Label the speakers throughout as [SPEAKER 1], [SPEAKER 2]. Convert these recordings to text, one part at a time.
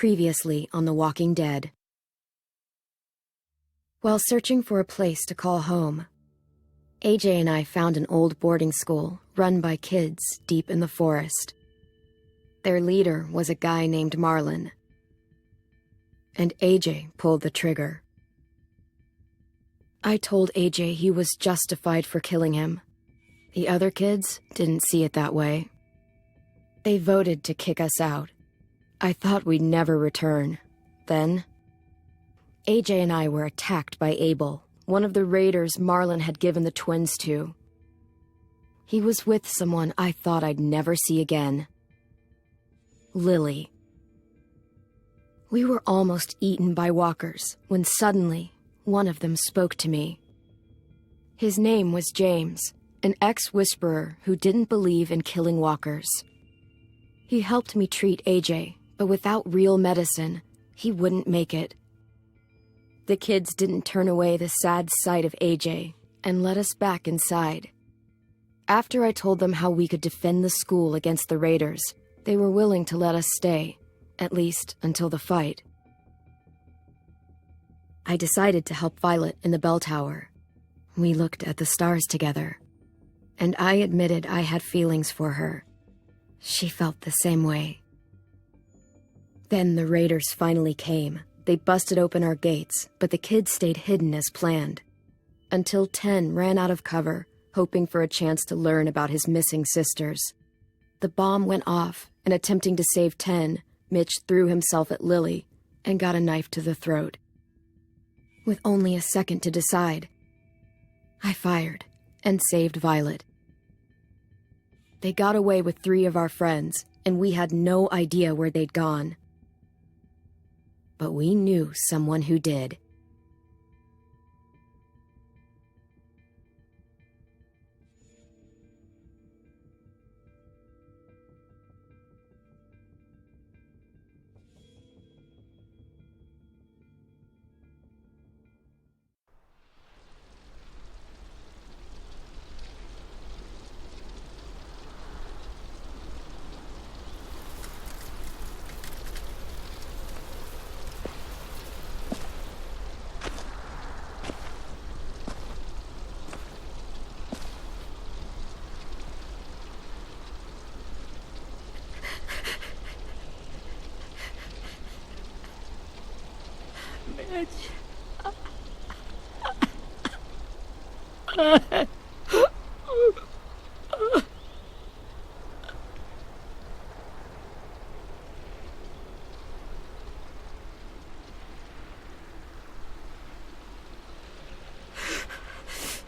[SPEAKER 1] Previously on The Walking Dead. While searching for a place to call home, AJ and I found an old boarding school run by kids deep in the forest. Their leader was a guy named Marlon, and AJ pulled the trigger. I told AJ he was justified for killing him. The other kids didn't see it that way. They voted to kick us out. I thought we'd never return. Then, AJ and I were attacked by Abel, one of the raiders Marlon had given the twins to. He was with someone I thought I'd never see again. Lily. We were almost eaten by walkers when suddenly one of them spoke to me. His name was James, an ex-whisperer who didn't believe in killing walkers. He helped me treat AJ, but without real medicine, he wouldn't make it. The kids didn't turn away the sad sight of AJ and let us back inside. After I told them how we could defend the school against the raiders, they were willing to let us stay, at least until the fight. I decided to help Violet in the bell tower. We looked at the stars together, and I admitted I had feelings for her. She felt the same way. Then the raiders finally came. They busted open our gates, but the kids stayed hidden as planned. Until 10 ran out of cover, hoping for a chance to learn about his missing sisters. The bomb went off, and attempting to save 10, Mitch threw himself at Lily and got a knife to the throat. With only a second to decide, I fired and saved Violet. They got away with 3 of our friends, and we had no idea where they'd gone. But we knew someone who did.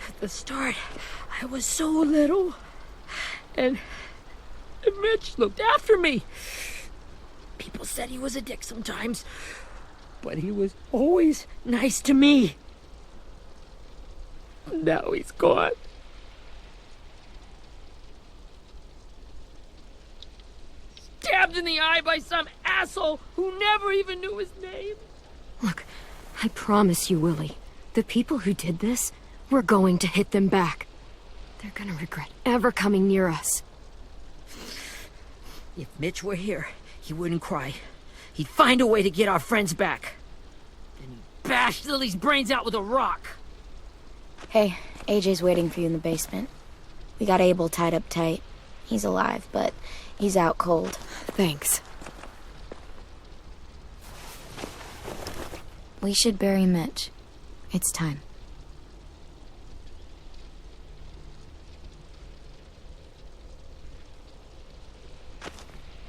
[SPEAKER 2] At the start, I was so little, and Mitch looked after me. People said he was a dick sometimes, but he was always nice to me. Now he's gone. Stabbed in the eye by some asshole who never even knew his name.
[SPEAKER 1] Look, I promise you, Willie, the people who did this, we're going to hit them back. They're gonna regret ever coming near us.
[SPEAKER 2] If Mitch were here, he wouldn't cry. He'd find a way to get our friends back. Then he'd bash Lily's brains out with a rock.
[SPEAKER 3] Hey, AJ's waiting for you in the basement. We got Abel tied up tight. He's alive, but he's out cold.
[SPEAKER 1] Thanks.
[SPEAKER 3] We should bury Mitch. It's time.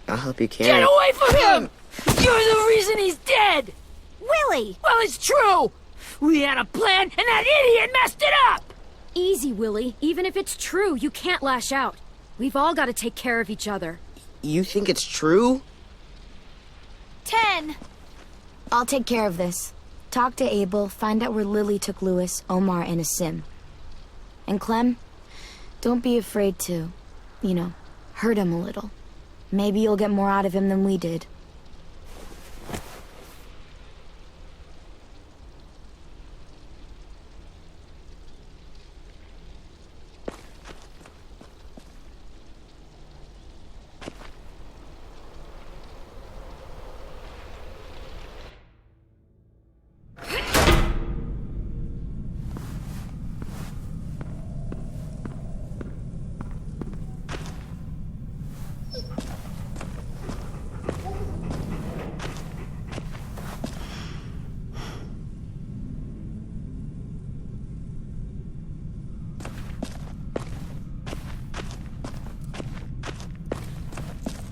[SPEAKER 4] I'll help you carry.
[SPEAKER 2] Get away from him! You're the reason he's dead!
[SPEAKER 3] Willie!
[SPEAKER 2] Well, it's true! We had a plan, and that idiot messed it up!
[SPEAKER 1] Easy, Willie. Even if it's true, you can't lash out. We've all got to take care of each other.
[SPEAKER 4] You think it's true?
[SPEAKER 3] 10! I'll take care of this. Talk to Abel, find out where Lily took Lewis, Omar, and Asim. And Clem, don't be afraid to, hurt him a little. Maybe you'll get more out of him than we did.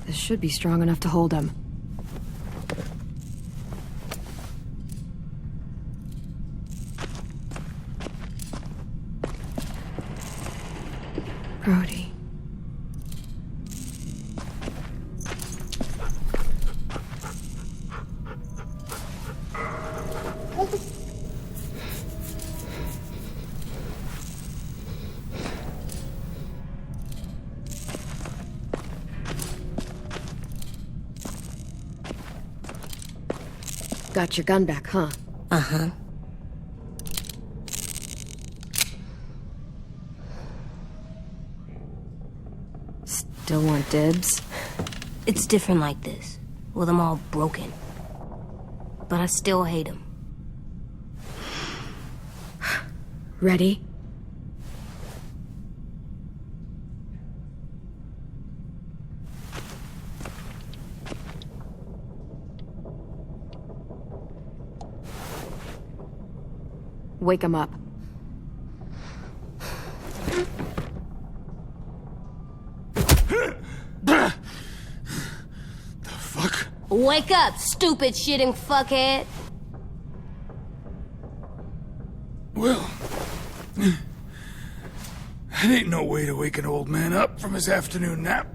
[SPEAKER 1] This should be strong enough to hold him. Brody. Got your gun back, huh?
[SPEAKER 3] Uh-huh.
[SPEAKER 1] Still want dibs?
[SPEAKER 3] It's different like this, with them all broken. But I still hate him.
[SPEAKER 1] Ready? Wake him up.
[SPEAKER 5] The fuck?
[SPEAKER 3] Wake up, stupid shitting fuckhead!
[SPEAKER 5] Well, that ain't no way to wake an old man up from his afternoon nap.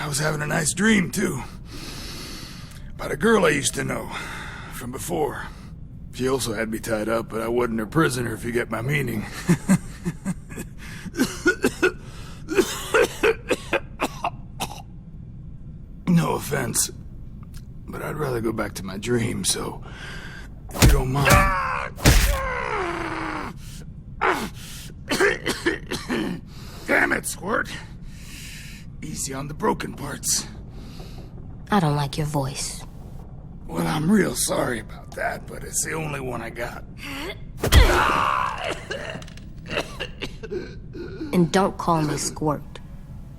[SPEAKER 5] I was having a nice dream, too. About a girl I used to know from before. She also had me tied up, but I wasn't her prisoner, if you get my meaning. No offense, but I'd rather go back to my dream, so if you don't mind. Damn it, Squirt. Easy on the broken parts.
[SPEAKER 3] I don't like your voice.
[SPEAKER 5] Well, I'm real sorry about that, but it's the only one I got.
[SPEAKER 3] And don't call me Squirt.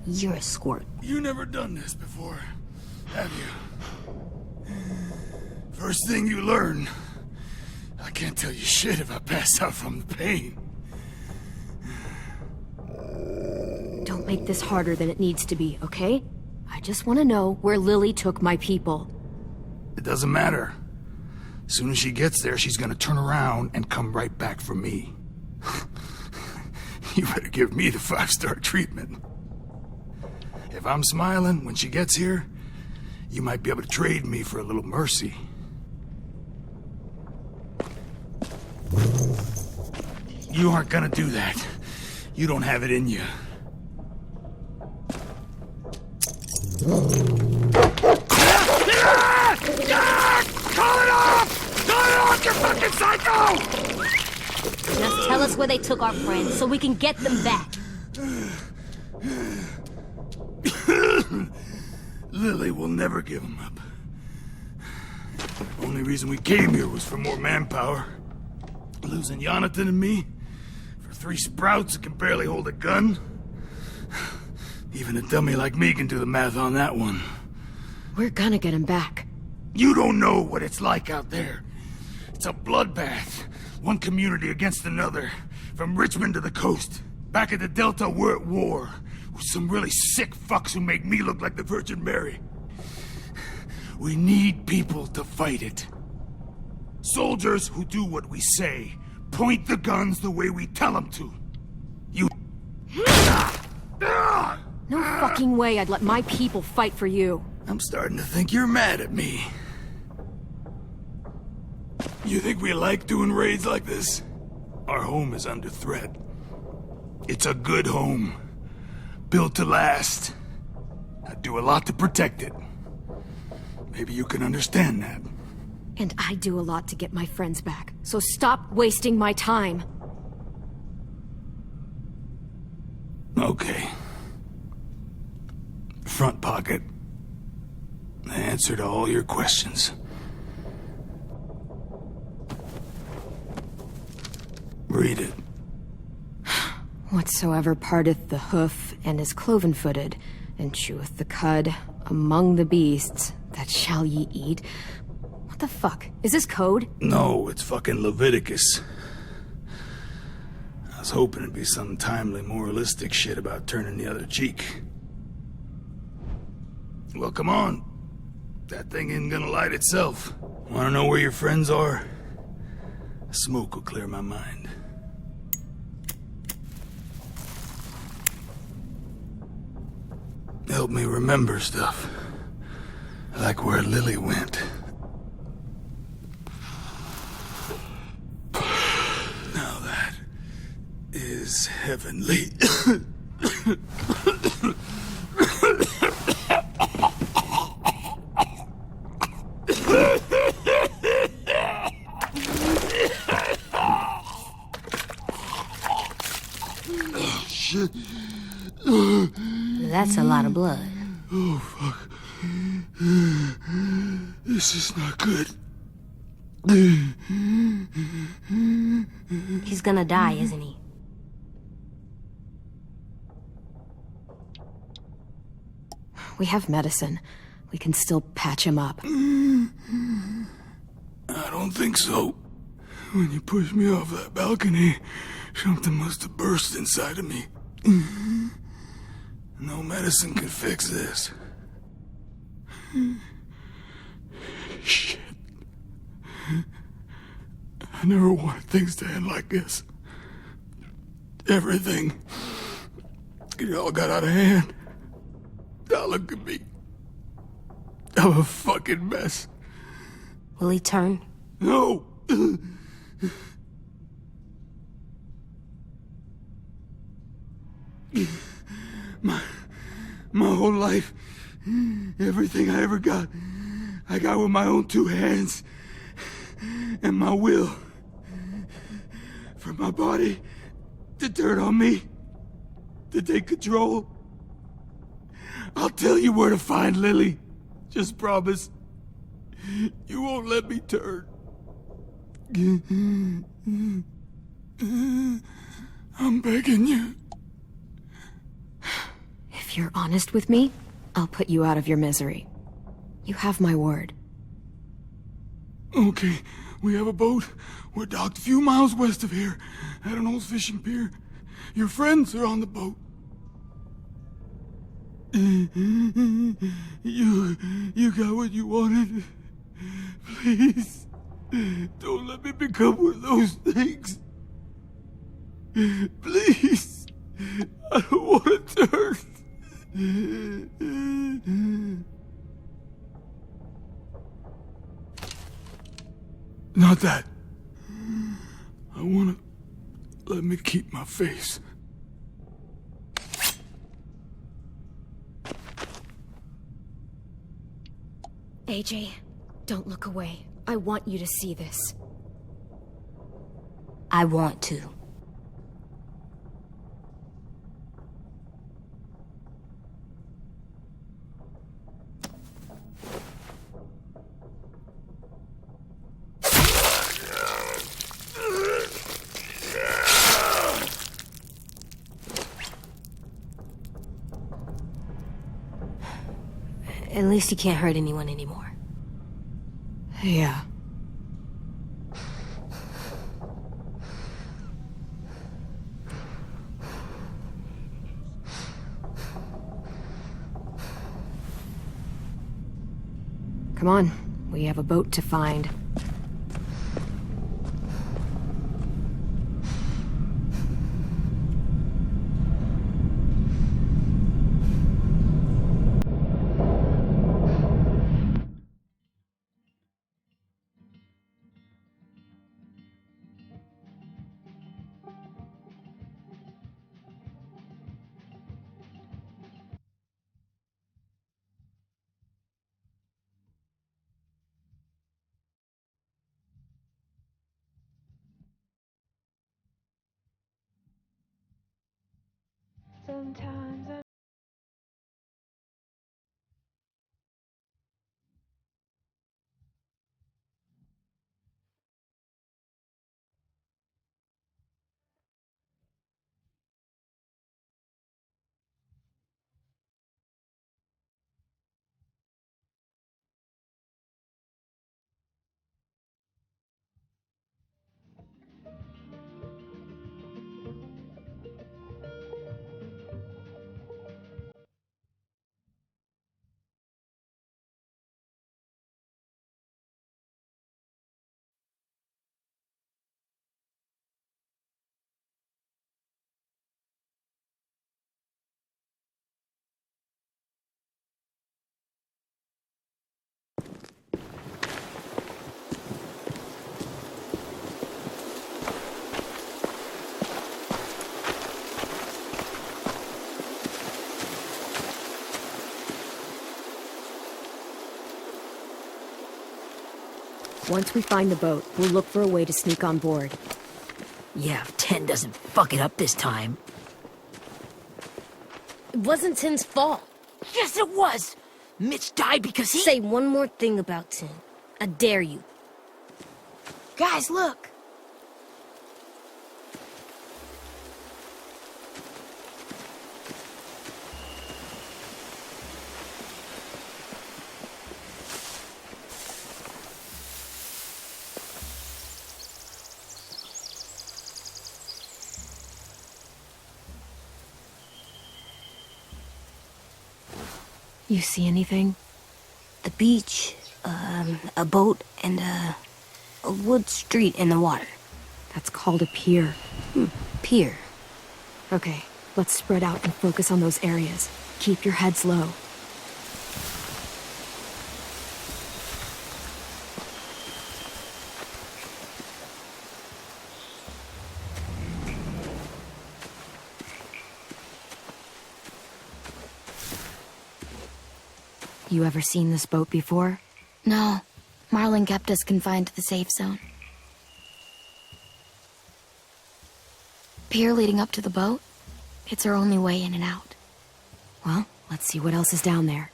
[SPEAKER 3] You're a squirt.
[SPEAKER 5] You never done this before, have you? First thing you learn, I can't tell you shit if I pass out from the pain.
[SPEAKER 1] Don't make this harder than it needs to be, okay? I just want to know where Lily took my people.
[SPEAKER 5] It doesn't matter. As soon as she gets there, she's gonna turn around and come right back for me. You better give me the 5-star treatment. If I'm smiling when she gets here, you might be able to trade me for a little mercy. You aren't gonna do that. You don't have it in you. Call it off! Call it off, you fucking psycho!
[SPEAKER 3] Just tell us where they took our friends so we can get them back.
[SPEAKER 5] Lily will never give them up. Only reason we came here was for more manpower. Losing Jonathan and me for 3 sprouts that can barely hold a gun. Even a dummy like me can do the math on that one.
[SPEAKER 1] We're gonna get him back.
[SPEAKER 5] You don't know what it's like out there. It's a bloodbath. One community against another. From Richmond to the coast. Back at the Delta, we're at war. With some really sick fucks who make me look like the Virgin Mary. We need people to fight it. Soldiers who do what we say. Point the guns the way we tell them to. You...
[SPEAKER 1] No fucking way I'd let my people fight for you.
[SPEAKER 5] I'm starting to think you're mad at me. You think we like doing raids like this? Our home is under threat. It's a good home. Built to last. I do a lot to protect it. Maybe you can understand that.
[SPEAKER 1] And I do a lot to get my friends back. So stop wasting my time.
[SPEAKER 5] Okay. Front pocket. The answer to all your questions. Read it.
[SPEAKER 1] Whatsoever parteth the hoof and is cloven-footed, and cheweth the cud among the beasts, that shall ye eat. What the fuck? Is this code?
[SPEAKER 5] No, it's fucking Leviticus. I was hoping it'd be some timely moralistic shit about turning the other cheek. Well, come on. That thing ain't gonna light itself. Wanna know where your friends are? Smoke will clear my mind. Help me remember stuff. Like where Lily went. Now that is heavenly. Shit.
[SPEAKER 3] That's a lot of blood.
[SPEAKER 5] Oh, fuck. This is not good.
[SPEAKER 3] He's gonna die, isn't he?
[SPEAKER 1] We have medicine. We can still patch him up.
[SPEAKER 5] I don't think so. When you pushed me off that balcony, something must have burst inside of me. No medicine can fix this. Shit. I never wanted things to end like this. Everything. It all got out of hand. Now look at me. I'm a fucking mess.
[SPEAKER 3] Will he turn?
[SPEAKER 5] No! My whole life, everything I ever got, I got with my own two hands and my will. For my body to turn on me, to take control. I'll tell you where to find Lily. Just promise. You won't let me turn. I'm begging you.
[SPEAKER 1] If you're honest with me, I'll put you out of your misery. You have my word.
[SPEAKER 5] Okay, we have a boat. We're docked a few miles west of here, at an old fishing pier. Your friends are on the boat. You got what you wanted. Please, don't let me become one of those things. Please, I don't want to turn. Not that. I wanna let me keep my face.
[SPEAKER 1] AJ, don't look away. I want you to see this.
[SPEAKER 3] I want to. At least he can't hurt anyone anymore.
[SPEAKER 1] Yeah. Come on, we have a boat to find.
[SPEAKER 6] Sometimes I
[SPEAKER 1] Once we find the boat, we'll look for a way to sneak on board.
[SPEAKER 2] Yeah, if 10 doesn't fuck it up this time.
[SPEAKER 6] It wasn't Tin's fault.
[SPEAKER 2] Yes, it was! Mitch died because he...
[SPEAKER 6] Say one more thing about Tin. I dare you.
[SPEAKER 3] Guys, look!
[SPEAKER 1] You see anything?
[SPEAKER 6] The beach, a boat, and a wood street in the water.
[SPEAKER 1] That's called a pier.
[SPEAKER 6] Pier.
[SPEAKER 1] Okay, let's spread out and focus on those areas. Keep your heads low. You ever seen this boat before?
[SPEAKER 3] No. Marlin kept us confined to the safe zone. Pier leading up to the boat? It's our only way in and out.
[SPEAKER 1] Well, let's see what else is down there.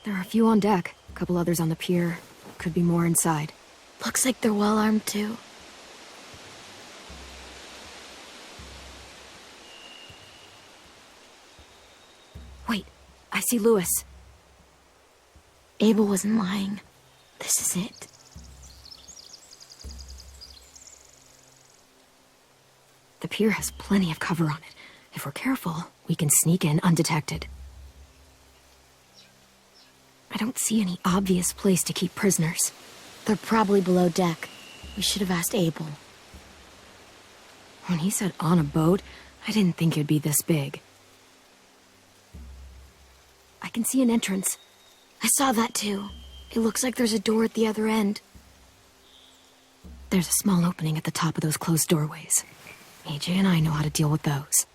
[SPEAKER 1] There are a few on deck, a couple others on the pier. Could be more inside.
[SPEAKER 3] Looks like they're well armed too.
[SPEAKER 1] Wait, I see Lewis.
[SPEAKER 3] Abel wasn't lying. This is it.
[SPEAKER 1] The pier has plenty of cover on it. If we're careful, we can sneak in undetected. I don't see any obvious place to keep prisoners.
[SPEAKER 3] They're probably below deck. We should have asked Abel.
[SPEAKER 1] When he said on a boat, I didn't think it'd be this big. I can see an entrance.
[SPEAKER 3] I saw that too. It looks like there's a door at the other end.
[SPEAKER 1] There's a small opening at the top of those closed doorways. AJ and I know how to deal with those.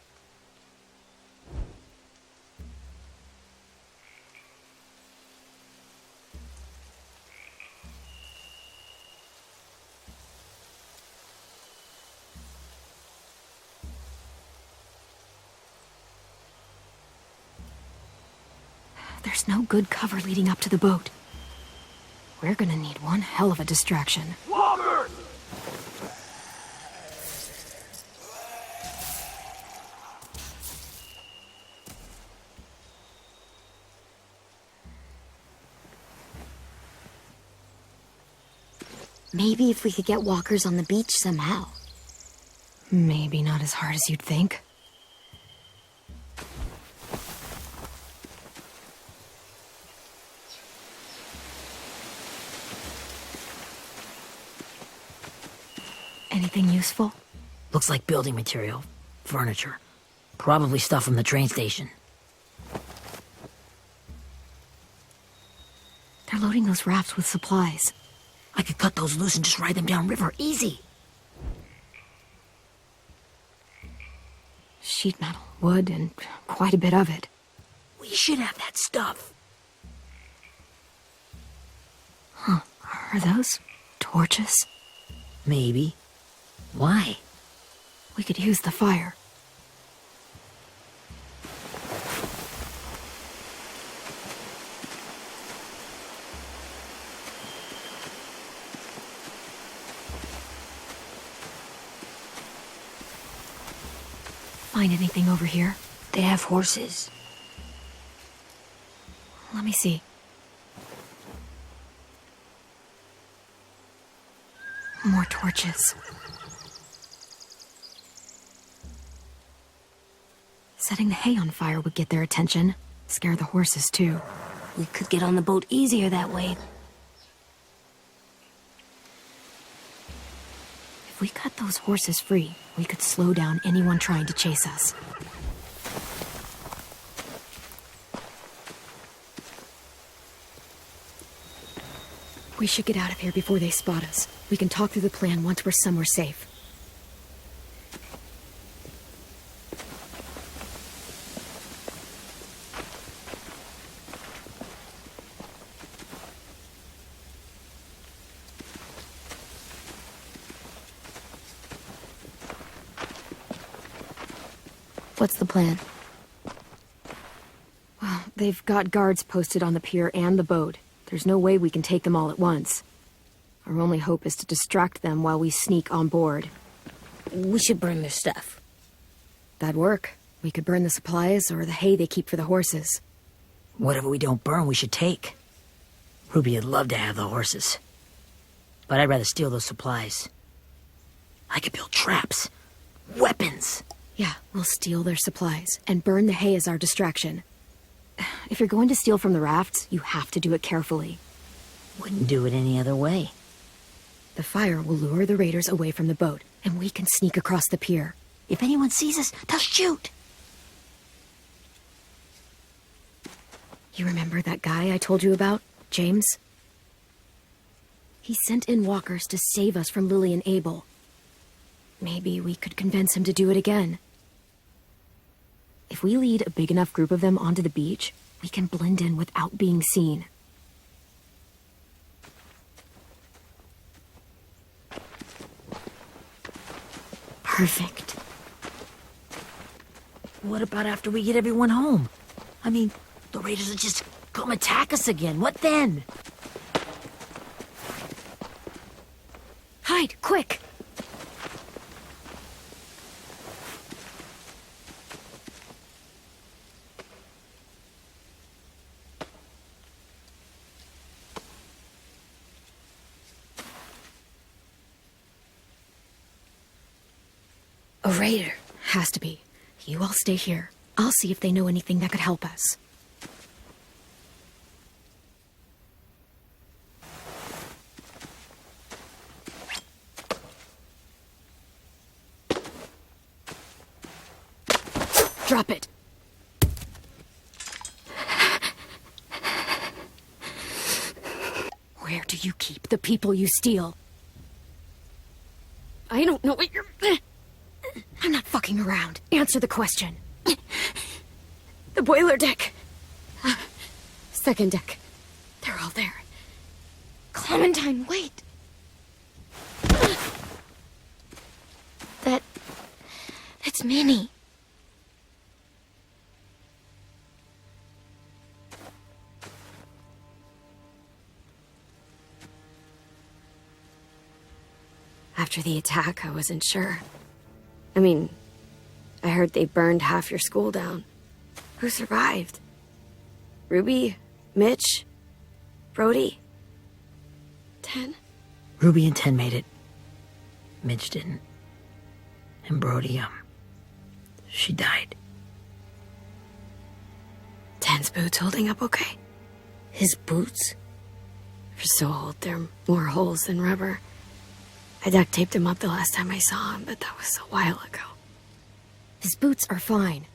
[SPEAKER 1] There's no good cover leading up to the boat. We're gonna need one hell of a distraction.
[SPEAKER 5] Walker!
[SPEAKER 3] Maybe if we could get walkers on the beach somehow.
[SPEAKER 1] Maybe not as hard as you'd think. Anything useful?
[SPEAKER 2] Looks like building material. Furniture. Probably stuff from the train station.
[SPEAKER 1] They're loading those rafts with supplies.
[SPEAKER 2] I could cut those loose and just ride them downriver. Easy.
[SPEAKER 1] Sheet metal, wood, and quite a bit of it.
[SPEAKER 2] We should have that stuff.
[SPEAKER 1] Huh. Are those torches?
[SPEAKER 2] Maybe. Why?
[SPEAKER 1] We could use the fire. Find anything over here?
[SPEAKER 6] They have horses.
[SPEAKER 1] Let me see. More torches. Setting the hay on fire would get their attention. Scare the horses, too.
[SPEAKER 6] We could get on the boat easier that way.
[SPEAKER 1] If we cut those horses free, we could slow down anyone trying to chase us. We should get out of here before they spot us. We can talk through the plan once we're somewhere safe.
[SPEAKER 3] What's the plan?
[SPEAKER 1] Well, they've got guards posted on the pier and the boat. There's no way we can take them all at once. Our only hope is to distract them while we sneak on board.
[SPEAKER 2] We should burn their stuff.
[SPEAKER 1] That'd work. We could burn the supplies or the hay they keep for the horses.
[SPEAKER 2] Whatever we don't burn, we should take. Ruby would love to have the horses. But I'd rather steal those supplies. I could build traps. Weapons.
[SPEAKER 1] Yeah, we'll steal their supplies and burn the hay as our distraction. If you're going to steal from the rafts, you have to do it carefully.
[SPEAKER 2] Wouldn't do it any other way.
[SPEAKER 1] The fire will lure the raiders away from the boat, and we can sneak across the pier.
[SPEAKER 2] If anyone sees us, they'll shoot.
[SPEAKER 1] You remember that guy I told you about, James? He sent in walkers to save us from Lily and Abel. Maybe we could convince him to do it again. If we lead a big enough group of them onto the beach, we can blend in without being seen. Perfect.
[SPEAKER 2] What about after we get everyone home? I mean, the raiders will just come attack us again. What then?
[SPEAKER 1] Hide, quick! A raider. Has to be. You all stay here. I'll see if they know anything that could help us. Drop it. Where do you keep the people you steal? I don't know what you're... I'm not fucking around. Answer the question. The boiler deck. Second deck. They're all there.
[SPEAKER 3] Clementine, wait. That's Minnie.
[SPEAKER 1] After the attack, I wasn't sure. I mean, I heard they burned half your school down. Who survived? Ruby? Mitch? Brody? 10?
[SPEAKER 2] Ruby and 10 made it. Mitch didn't. And Brody, she died.
[SPEAKER 1] 10's boots holding up okay?
[SPEAKER 2] His boots?
[SPEAKER 1] They're so old, there are more holes than rubber. I duct taped him up the last time I saw him, but that was a while ago. His boots are fine.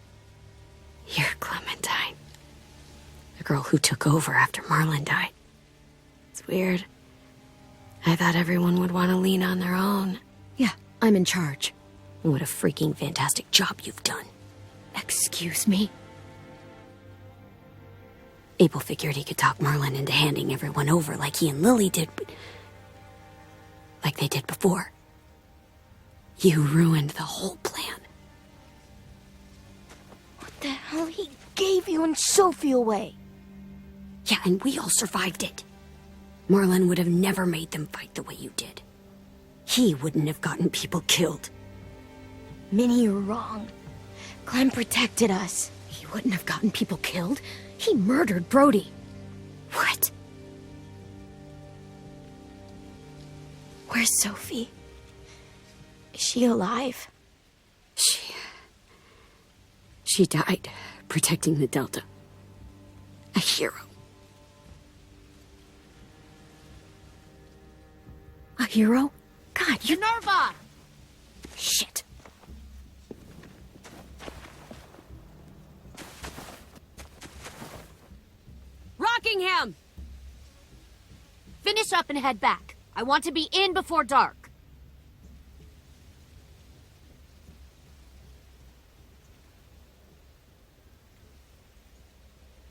[SPEAKER 1] You're Clementine. The girl who took over after Marlon died. It's weird. I thought everyone would want to lean on their own. Yeah, I'm in charge. What a freaking fantastic job you've done. Excuse me? Abel figured he could talk Marlon into handing everyone over like he and Lily did, but... like they did before. You ruined the whole plan.
[SPEAKER 3] What the hell? He gave you and Sophie away.
[SPEAKER 1] Yeah, and we all survived it. Marlon would have never made them fight the way you did. He wouldn't have gotten people killed.
[SPEAKER 3] Minnie, you're wrong. Clem protected us.
[SPEAKER 1] He wouldn't have gotten people killed. He murdered Brody. What?
[SPEAKER 3] Where's Sophie? Is she alive?
[SPEAKER 1] She died protecting the Delta. A hero. A hero? God, you're...
[SPEAKER 2] Nerva!
[SPEAKER 1] Shit.
[SPEAKER 7] Rockingham! Finish up and head back. I want to be in before dark.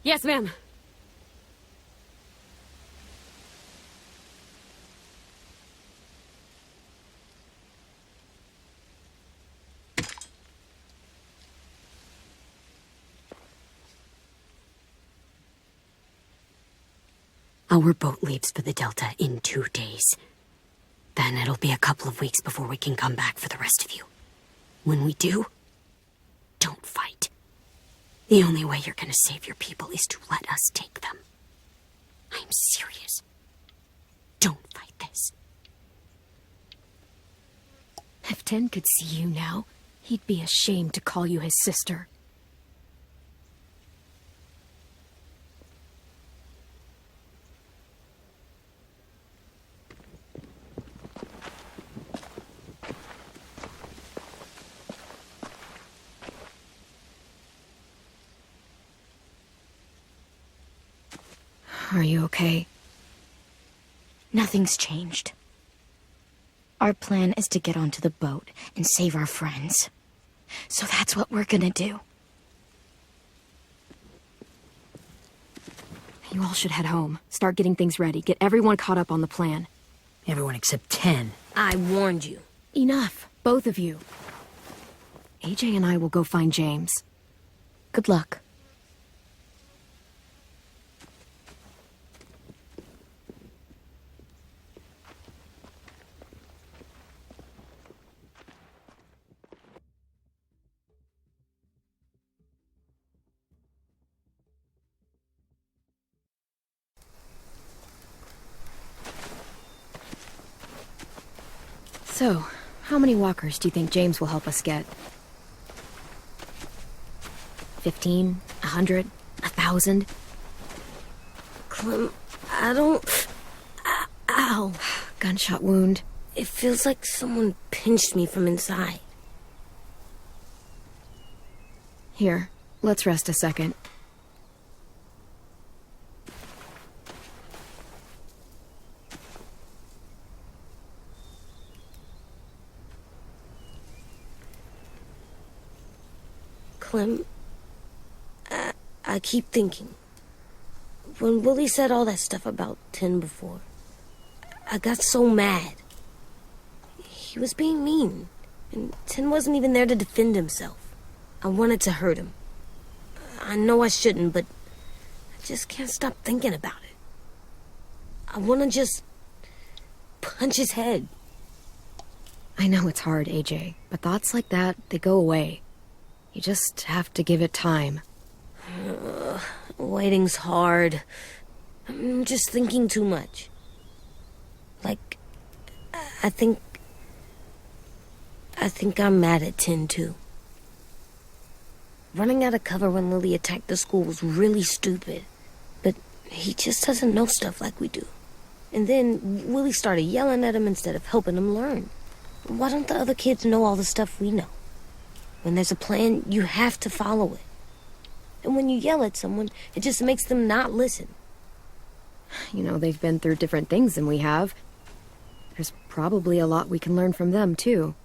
[SPEAKER 1] Yes, ma'am.
[SPEAKER 6] Our boat leaves for the Delta in 2 days. Then it'll be a couple of weeks before we can come back for the rest of you. When we do, don't fight. The only way you're gonna save your people is to let us take them. I'm serious. Don't fight this.
[SPEAKER 1] If Tin could see you now, he'd be ashamed to call you his sister. Are you okay?
[SPEAKER 3] Nothing's changed. Our plan is to get onto the boat and save our friends. So that's what we're gonna do.
[SPEAKER 1] You all should head home. Start getting things ready. Get everyone caught up on the plan.
[SPEAKER 2] Everyone except 10.
[SPEAKER 7] I warned you.
[SPEAKER 1] Enough, both of you. AJ and I will go find James.
[SPEAKER 3] Good luck.
[SPEAKER 1] So, how many walkers do you think James will help us get? 15? 100? 1,000?
[SPEAKER 6] Clem, I don't... Ow.
[SPEAKER 1] Gunshot wound.
[SPEAKER 6] It feels like someone pinched me from inside.
[SPEAKER 1] Here, let's rest a second.
[SPEAKER 6] Clem, I keep thinking. When Willie said all that stuff about Tin before, I got so mad. He was being mean, and Tin wasn't even there to defend himself. I wanted to hurt him. I know I shouldn't, but I just can't stop thinking about it. I want to just punch his head.
[SPEAKER 1] I know it's hard, AJ, but thoughts like that, they go away. You just have to give it time.
[SPEAKER 6] Waiting's hard. I'm just thinking too much. Like, I think I'm mad at Tin, too. Running out of cover when Lily attacked the school was really stupid. But he just doesn't know stuff like we do. And then Willie started yelling at him instead of helping him learn. Why don't the other kids know all the stuff we know? When there's a plan, you have to follow it. And when you yell at someone, it just makes them not listen.
[SPEAKER 1] You know, they've been through different things than we have. There's probably a lot we can learn from them, too.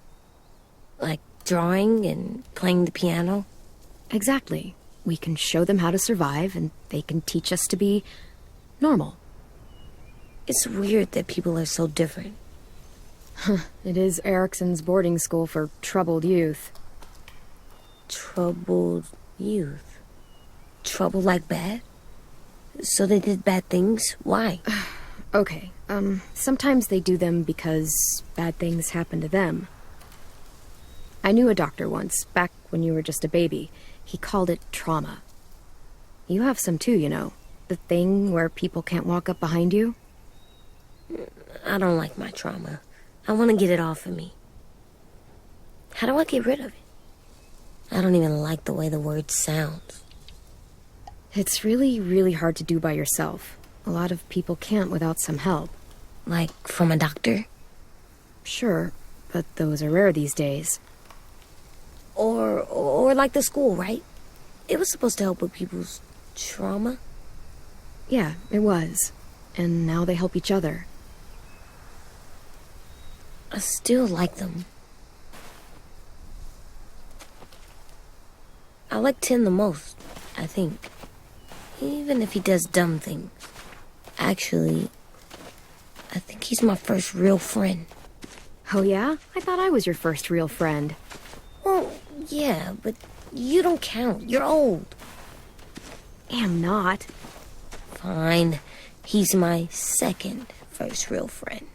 [SPEAKER 6] Like drawing and playing the piano.
[SPEAKER 1] Exactly. We can show them how to survive, and they can teach us to be normal.
[SPEAKER 6] It's weird that people are so different.
[SPEAKER 1] It is Erickson's boarding school for troubled youth.
[SPEAKER 6] Troubled youth? Trouble like bad? So they did bad things? Why?
[SPEAKER 1] Okay, sometimes they do them because bad things happen to them. I knew a doctor once, back when you were just a baby. He called it trauma. You have some too, you know. The thing where people can't walk up behind you.
[SPEAKER 6] I don't like my trauma. I want to get it off of me. How do I get rid of it? I don't even like the way the word sounds.
[SPEAKER 1] It's really, really hard to do by yourself. A lot of people can't without some help.
[SPEAKER 6] Like from a doctor?
[SPEAKER 1] Sure, but those are rare these days.
[SPEAKER 6] Or like the school, right? It was supposed to help with people's trauma.
[SPEAKER 1] Yeah, it was. And now they help each other.
[SPEAKER 6] I still like them. I like Tin the most, I think. Even if he does dumb things. Actually, I think he's my first real friend.
[SPEAKER 1] Oh yeah? I thought I was your first real friend.
[SPEAKER 6] Well, yeah, but you don't count. You're old.
[SPEAKER 1] Am not.
[SPEAKER 6] Fine. He's my second first real friend.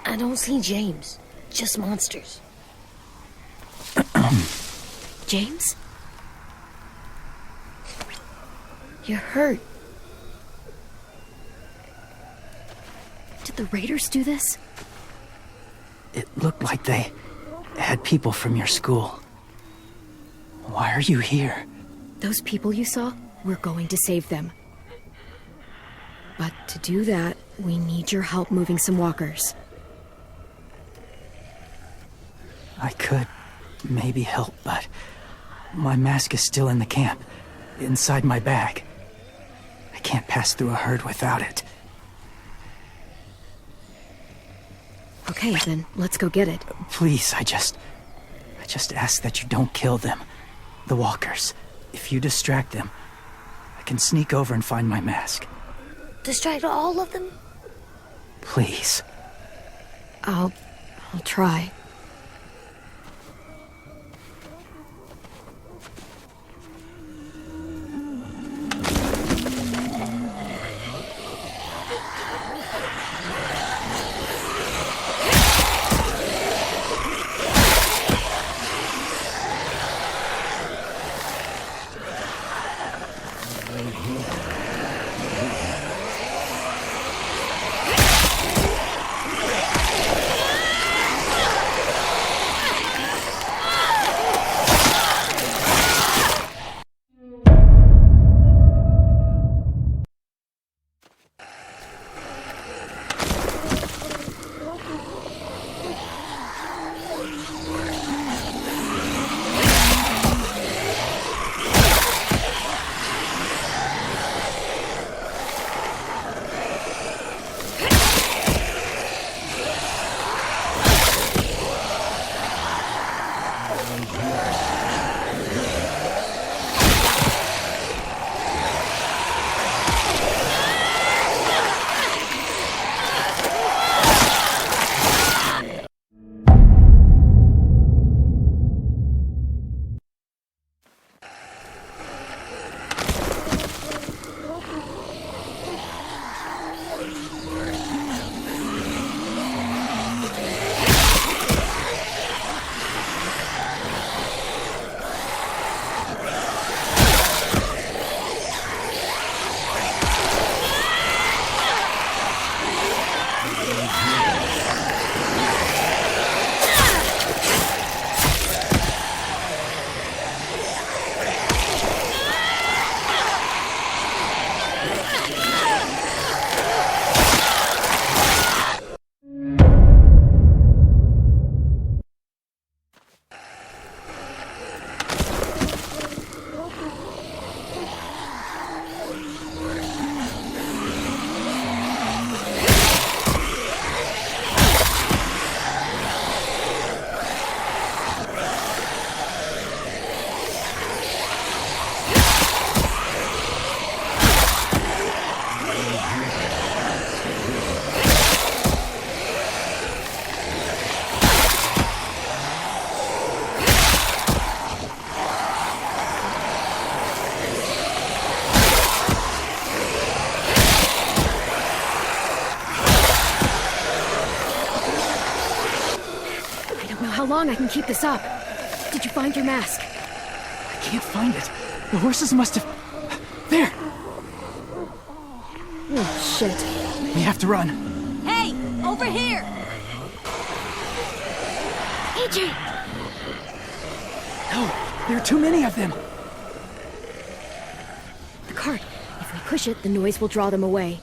[SPEAKER 6] I don't see James, just monsters.
[SPEAKER 1] James?
[SPEAKER 6] You're hurt.
[SPEAKER 1] Did the raiders do this?
[SPEAKER 8] It looked like they had people from your school. Why are you here?
[SPEAKER 1] Those people you saw? We're going to save them. But to do that, we need your help moving some walkers.
[SPEAKER 8] I could maybe help, but my mask is still in the camp, inside my bag. I can't pass through a herd without it.
[SPEAKER 1] Okay, then let's go get it.
[SPEAKER 8] Please, I just ask that you don't kill them. The walkers. If you distract them, I can sneak over and find my mask.
[SPEAKER 6] Distract all of them?
[SPEAKER 8] Please.
[SPEAKER 1] I'll try. How long I can keep this up? Did you find your mask?
[SPEAKER 8] I can't find it. The horses must have... There!
[SPEAKER 1] Oh, shit.
[SPEAKER 8] We have to run.
[SPEAKER 7] Hey, over here!
[SPEAKER 1] AJ!
[SPEAKER 8] No, there are too many of them.
[SPEAKER 1] The cart. If we push it, the noise will draw them away.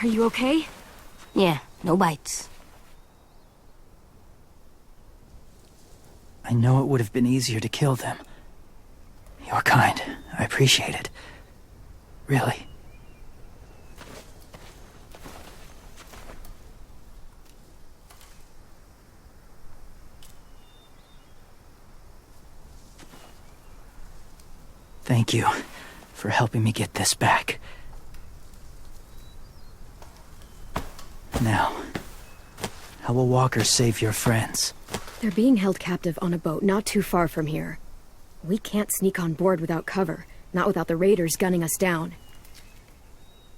[SPEAKER 1] Are you okay?
[SPEAKER 6] Yeah, no bites.
[SPEAKER 8] I know it would have been easier to kill them. You're kind. I appreciate it. Really. Thank you for helping me get this back. Now, how will walkers save your friends?
[SPEAKER 1] They're being held captive on a boat not too far from here. We can't sneak on board without cover, not without the raiders gunning us down.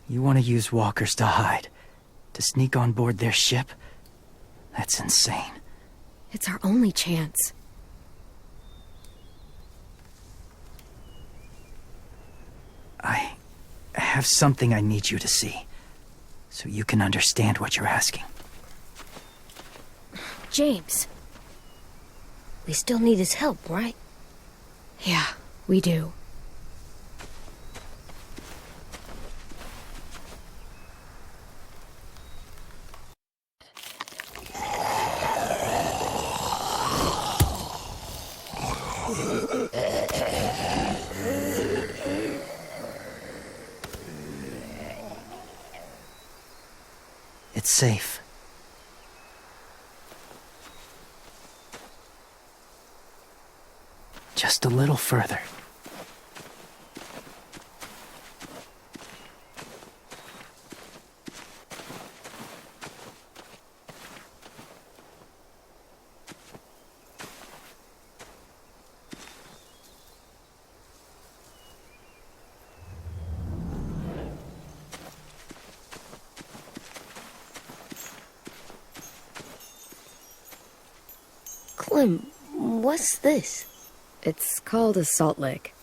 [SPEAKER 8] You want to use walkers to hide? To sneak on board their ship? That's insane.
[SPEAKER 1] It's our only chance.
[SPEAKER 8] I have something I need you to see, so you can understand what you're asking.
[SPEAKER 1] James.
[SPEAKER 6] We still need his help, right?
[SPEAKER 1] Yeah, we do.
[SPEAKER 8] It's safe. Just a little further.
[SPEAKER 6] Clem, what's this?
[SPEAKER 1] It's called a salt lick.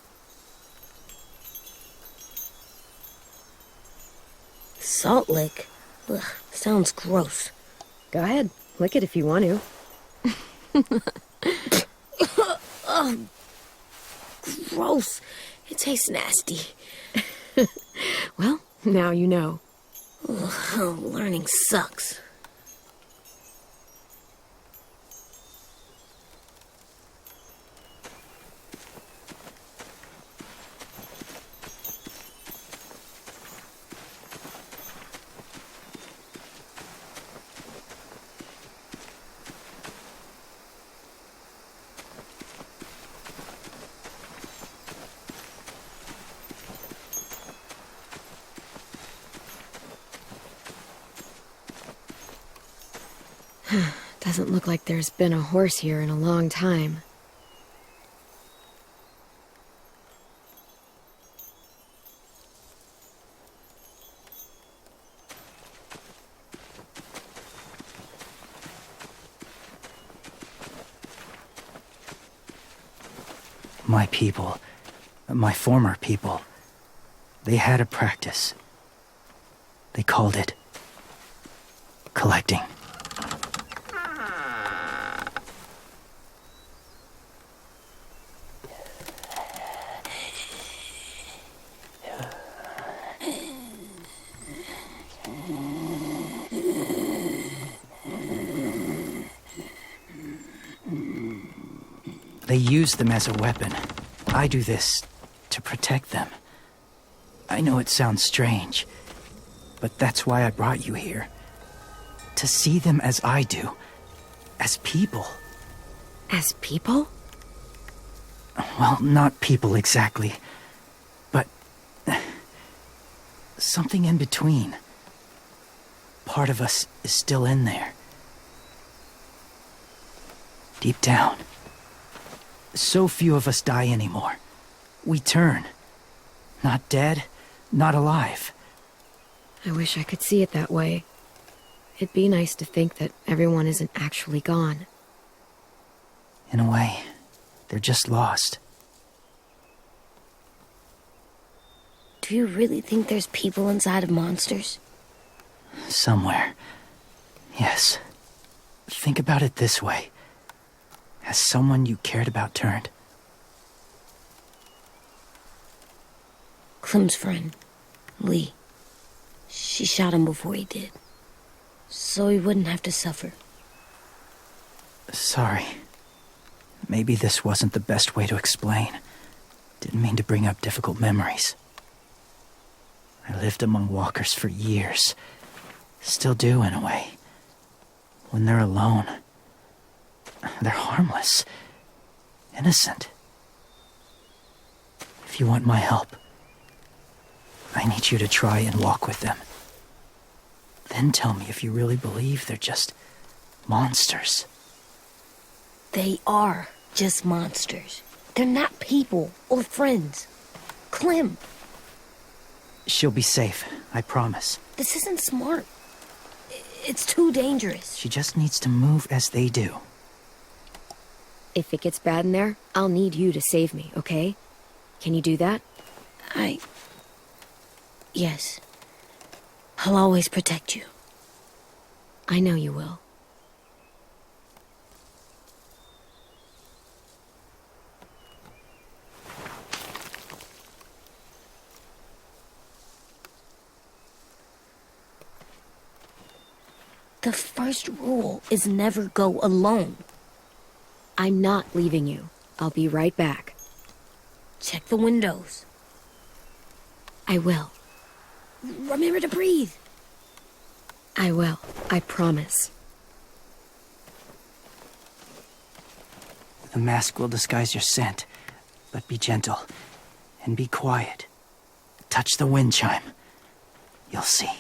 [SPEAKER 6] Salt lick? Ugh, sounds gross.
[SPEAKER 1] Go ahead, lick it if you want to.
[SPEAKER 6] Ugh, gross. It tastes nasty.
[SPEAKER 1] Well, now you know.
[SPEAKER 6] Ugh, learning sucks.
[SPEAKER 1] Doesn't look like there's been a horse here in a long time.
[SPEAKER 8] My people, my former people, they had a practice. They called it collecting. They use them as a weapon. I do this to protect them. I know it sounds strange, but that's why I brought you here. To see them as I do. As people.
[SPEAKER 1] As people?
[SPEAKER 8] Well, not people exactly, but something in between. Part of us is still in there. Deep down. So few of us die anymore. We turn. Not dead, not alive.
[SPEAKER 1] I wish I could see it that way. It'd be nice to think that everyone isn't actually gone.
[SPEAKER 8] In a way, they're just lost.
[SPEAKER 6] Do you really think there's people inside of monsters?
[SPEAKER 8] Somewhere. Yes. Think about it this way. Has someone you cared about turned?
[SPEAKER 6] Clem's friend, Lee. She shot him before he did, so he wouldn't have to suffer.
[SPEAKER 8] Sorry. Maybe this wasn't the best way to explain. Didn't mean to bring up difficult memories. I lived among walkers for years. Still do, in a way. When they're alone, they're harmless. Innocent. If you want my help, I need you to try and walk with them. Then tell me if you really believe they're just monsters.
[SPEAKER 6] They are just monsters. They're not people or friends. Clem,
[SPEAKER 8] She'll be safe, I promise.
[SPEAKER 6] this isn't smart. It's too dangerous.
[SPEAKER 8] She just needs to move as they do.
[SPEAKER 1] If it gets bad in there, I'll need you to save me, okay? Can you do that?
[SPEAKER 6] Yes. I'll always protect you.
[SPEAKER 1] I know you will.
[SPEAKER 6] The first rule is never go alone.
[SPEAKER 1] I'm not leaving you. I'll be right back.
[SPEAKER 6] Check the windows.
[SPEAKER 1] I will.
[SPEAKER 6] Remember to breathe.
[SPEAKER 1] I will. I promise.
[SPEAKER 8] The mask will disguise your scent, but be gentle and be quiet. Touch the wind chime. You'll see.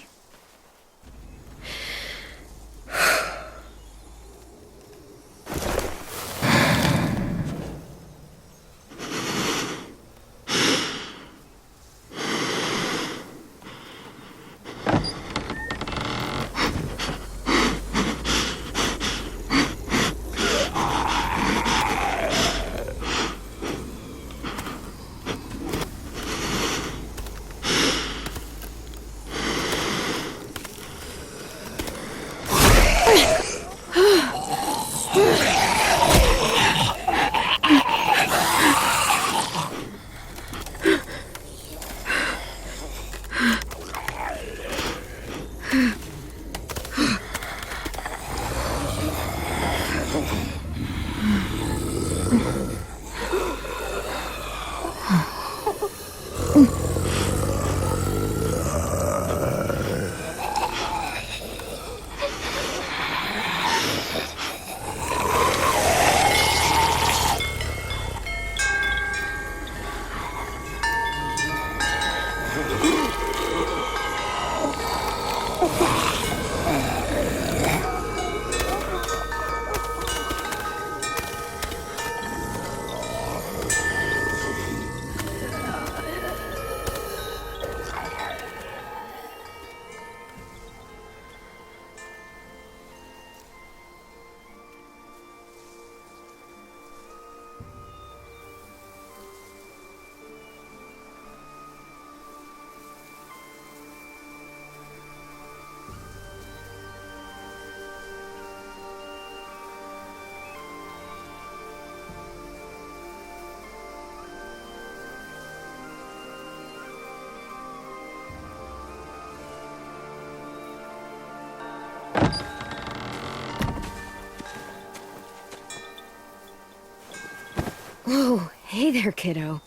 [SPEAKER 1] Whoa, hey there, kiddo.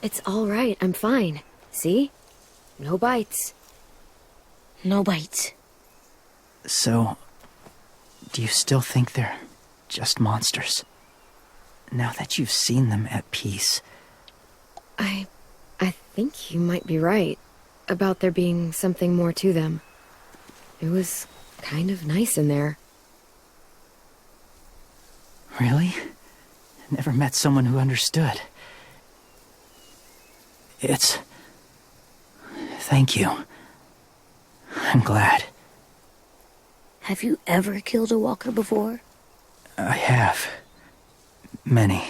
[SPEAKER 1] It's all right, I'm fine. See? No bites.
[SPEAKER 6] No bites.
[SPEAKER 8] So, do you still think they're just monsters? Now that you've seen them at peace.
[SPEAKER 1] I think you might be right about there being something more to them. It was kind of nice in there.
[SPEAKER 8] Really? Never met someone who understood. Thank you. I'm glad.
[SPEAKER 6] Have you ever killed a walker before?
[SPEAKER 8] I have. Many.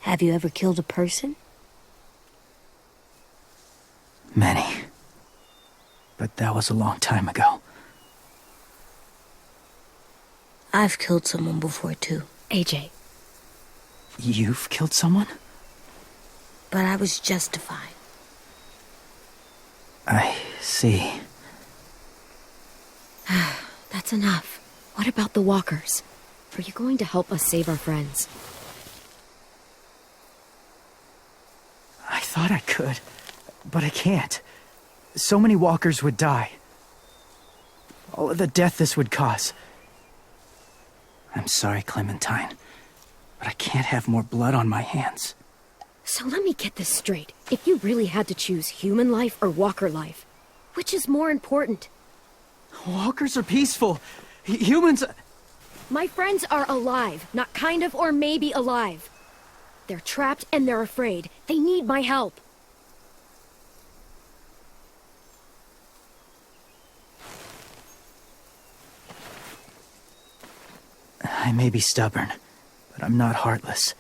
[SPEAKER 6] Have you ever killed a person?
[SPEAKER 8] Many. But that was a long time ago.
[SPEAKER 6] I've killed someone before, too.
[SPEAKER 1] AJ.
[SPEAKER 8] You've killed someone?
[SPEAKER 6] But I was justified.
[SPEAKER 8] I see.
[SPEAKER 1] That's enough. What about the walkers? Are you going to help us save our friends?
[SPEAKER 8] I thought I could, but I can't. So many walkers would die. All of the death this would cause. I'm sorry, Clementine, but I can't have more blood on my hands.
[SPEAKER 1] So let me get this straight. If you really had to choose human life or walker life, which is more important?
[SPEAKER 8] Walkers are peaceful. Humans...
[SPEAKER 1] My friends are alive, not kind of or maybe alive. They're trapped and they're afraid. They need my help.
[SPEAKER 8] I may be stubborn, but I'm not heartless.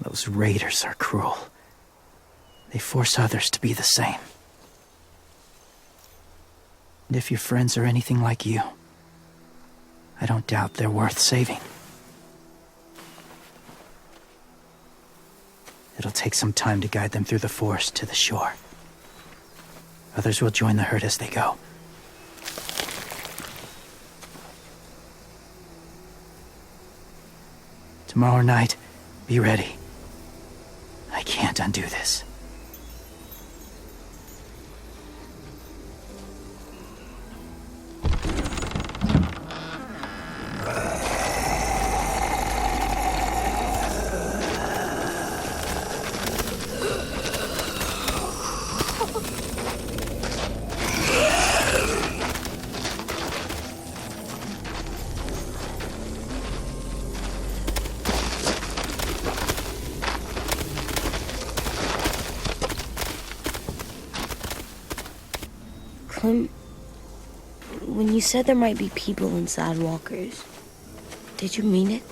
[SPEAKER 8] Those raiders are cruel. They force others to be the same. And if your friends are anything like you, I don't doubt they're worth saving. It'll take some time to guide them through the forest to the shore. Others will join the herd as they go. Tomorrow night, be ready. I can't undo this.
[SPEAKER 6] Clem, when you said there might be people inside walkers, did you mean it?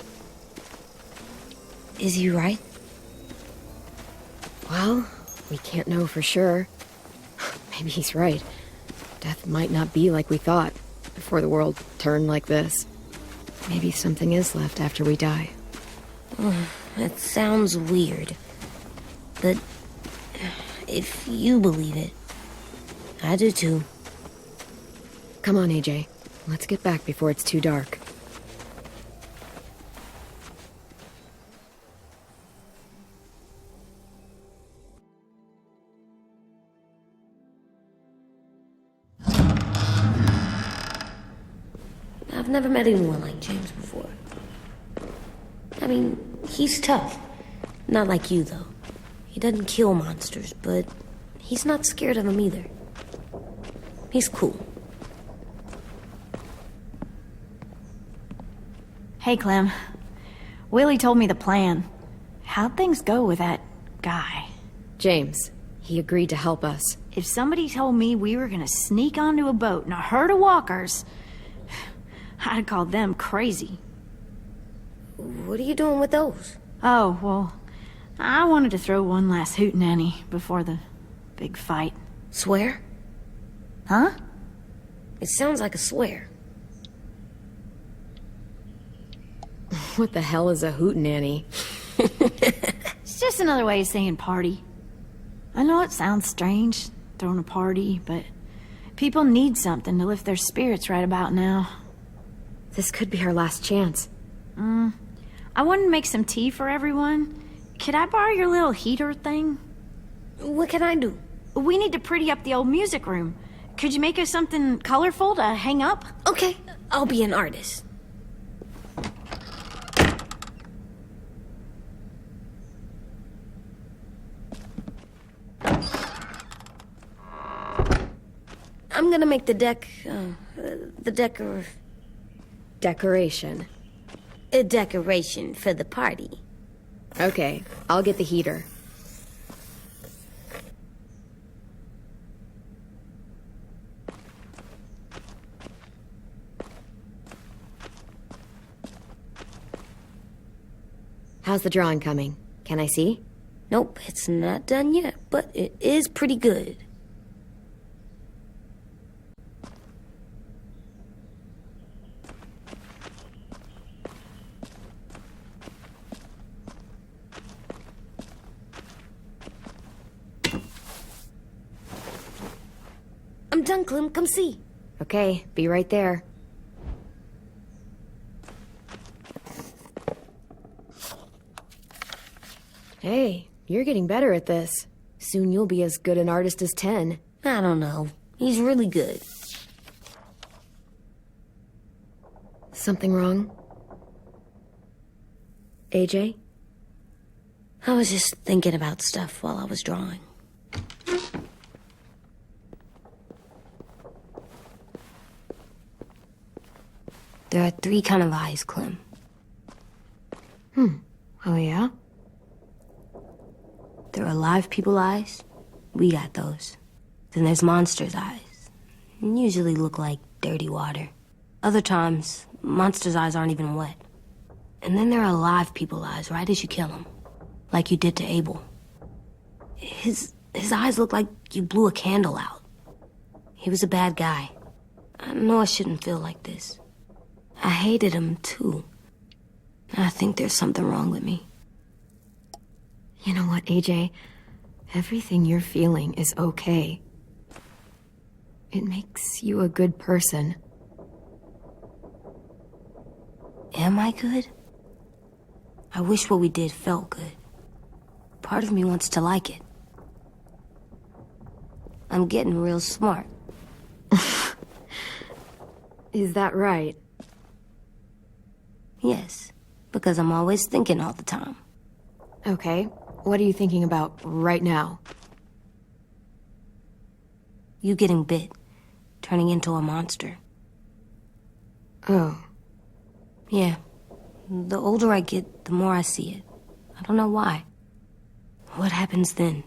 [SPEAKER 6] Is he right?
[SPEAKER 1] Well, we can't know for sure. Maybe he's right. Death might not be like we thought before the world turned like this. Maybe something is left after we die.
[SPEAKER 6] That sounds weird. But if you believe it, I do too.
[SPEAKER 1] Come on, AJ. Let's get back before it's too dark.
[SPEAKER 6] I've never met anyone like James before. I mean, he's tough. Not like you, though. He doesn't kill monsters, but he's not scared of them either. He's cool.
[SPEAKER 7] Hey, Clem. Willie told me the plan. How'd things go with that guy?
[SPEAKER 1] James, he agreed to help us.
[SPEAKER 7] If somebody told me we were gonna sneak onto a boat in a herd of walkers, I'd call them crazy.
[SPEAKER 6] What are you doing with those?
[SPEAKER 7] Oh, well, I wanted to throw one last hootenanny before the big fight.
[SPEAKER 6] Swear?
[SPEAKER 7] Huh?
[SPEAKER 6] It sounds like a swear.
[SPEAKER 1] What the hell is a hootenanny?
[SPEAKER 7] It's just another way of saying party. I know it sounds strange, throwing a party, but people need something to lift their spirits right about now.
[SPEAKER 1] This could be our last chance.
[SPEAKER 7] I wanted to make some tea for everyone. Could I borrow your little heater thing?
[SPEAKER 6] What can I do?
[SPEAKER 7] We need to pretty up the old music room. Could you make us something colorful to hang up?
[SPEAKER 6] Okay, I'll be an artist. I'm gonna make the
[SPEAKER 1] Decoration.
[SPEAKER 6] a decoration for the party.
[SPEAKER 1] Okay, I'll get the heater. How's the drawing coming? Can I see?
[SPEAKER 6] Nope, it's not done yet, but it is pretty good. done, Clem. Come see.
[SPEAKER 1] Okay, be right there. Hey, you're getting better at this. Soon you'll be as good an artist as 10.
[SPEAKER 6] I don't know. He's really good.
[SPEAKER 1] Something wrong? AJ?
[SPEAKER 6] I was just thinking about stuff while I was drawing. There are 3 kind of eyes, Clem.
[SPEAKER 1] Oh yeah?
[SPEAKER 6] There are live people eyes. We got those. Then there's monsters' eyes. Usually look like dirty water. Other times, monsters' eyes aren't even wet. And then there are live people eyes right as you kill them. Like you did to Abel. His eyes look like you blew a candle out. He was a bad guy. I know I shouldn't feel like this. I hated him, too. I think there's something wrong with me.
[SPEAKER 1] You know what, AJ? Everything you're feeling is okay. It makes you a good person.
[SPEAKER 6] Am I good? I wish what we did felt good. Part of me wants to like it. I'm getting real smart.
[SPEAKER 1] Is that right?
[SPEAKER 6] Yes, because I'm always thinking all the time.
[SPEAKER 1] Okay, what are you thinking about right now?
[SPEAKER 6] You getting bit, turning into a monster.
[SPEAKER 1] Oh.
[SPEAKER 6] Yeah, the older I get, the more I see it. I don't know why. What happens then?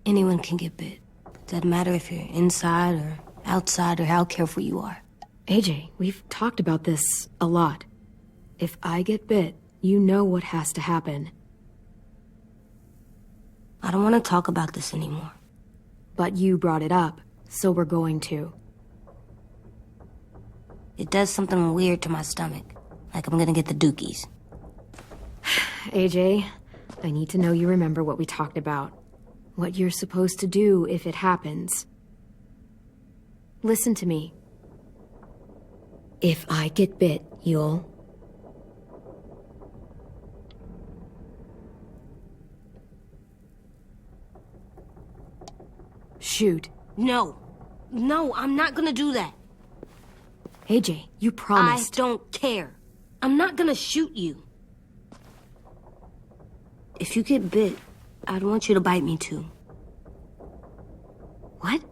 [SPEAKER 6] Anyone can get bit. Doesn't matter if you're inside or outside or how careful you are.
[SPEAKER 1] AJ, we've talked about this a lot. If I get bit, you know what has to happen.
[SPEAKER 6] I don't want to talk about this anymore.
[SPEAKER 1] But you brought it up, so we're going to.
[SPEAKER 6] It does something weird to my stomach. Like I'm gonna get the dookies.
[SPEAKER 1] AJ, I need to know you remember what we talked about. What you're supposed to do if it happens. Listen to me. If I get bit, you'll... shoot.
[SPEAKER 6] No. No, I'm not gonna do that.
[SPEAKER 1] AJ, you promised.
[SPEAKER 6] I don't care. I'm not gonna shoot you. If you get bit, I'd want you to bite me too.
[SPEAKER 1] What?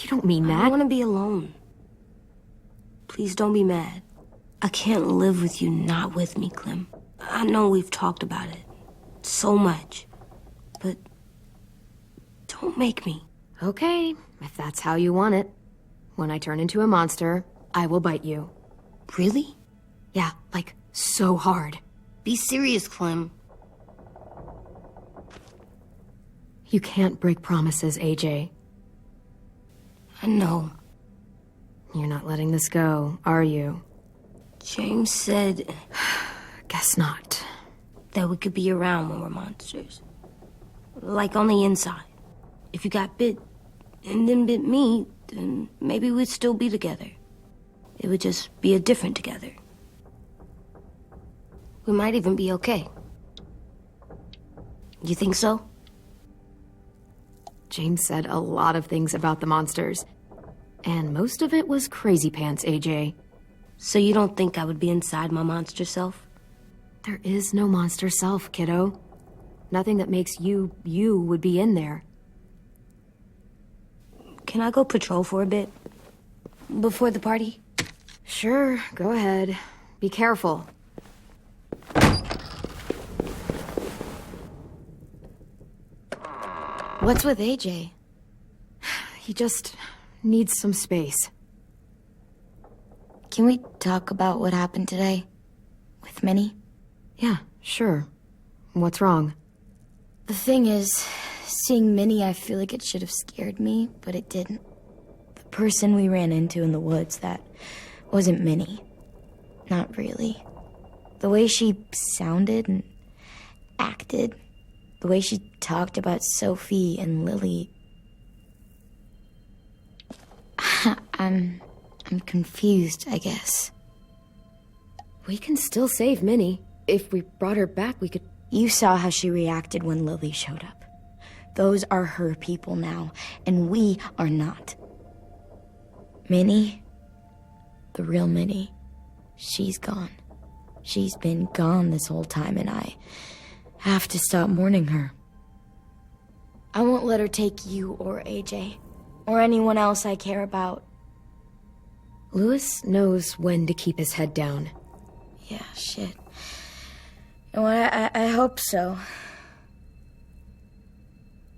[SPEAKER 1] You don't mean that.
[SPEAKER 6] I want to be alone. Please don't be mad. I can't live with you not with me, Clem. I know we've talked about it so much, but don't make me.
[SPEAKER 1] Okay, if that's how you want it. When I turn into a monster, I will bite you.
[SPEAKER 6] Really?
[SPEAKER 1] Yeah, like so hard.
[SPEAKER 6] Be serious, Clem.
[SPEAKER 1] You can't break promises, AJ.
[SPEAKER 6] I know.
[SPEAKER 1] You're not letting this go, are you?
[SPEAKER 6] James said
[SPEAKER 1] Guess not.
[SPEAKER 6] that we could be around when we're monsters. Like on the inside. If you got bit and then bit me, then maybe we'd still be together. It would just be a different together. We might even be okay. You think so?
[SPEAKER 1] James said a lot of things about the monsters. And most of it was crazy pants, AJ.
[SPEAKER 6] So you don't think I would be inside my monster self?
[SPEAKER 1] There is no monster self, kiddo. Nothing that makes you would be in there.
[SPEAKER 6] Can I go patrol for a bit? Before the party?
[SPEAKER 1] Sure, go ahead. Be careful. What's with AJ? He just needs some space.
[SPEAKER 3] Can we talk about what happened today? With Minnie?
[SPEAKER 1] Yeah, sure. What's wrong?
[SPEAKER 3] The thing is, seeing Minnie, I feel like it should have scared me, but it didn't. The person we ran into in the woods, that wasn't Minnie. Not really. The way she sounded and acted, the way she talked about Sophie and Lily. I'm confused, I guess.
[SPEAKER 1] We can still save Minnie. If we brought her back, we could...
[SPEAKER 3] You saw how she reacted when Lily showed up. Those are her people now, and we are not. Minnie, the real Minnie, she's gone. She's been gone this whole time, and I have to stop mourning her. I won't let her take you or AJ, or anyone else I care about.
[SPEAKER 1] Louis knows when to keep his head down.
[SPEAKER 3] Yeah, shit. No, I hope so.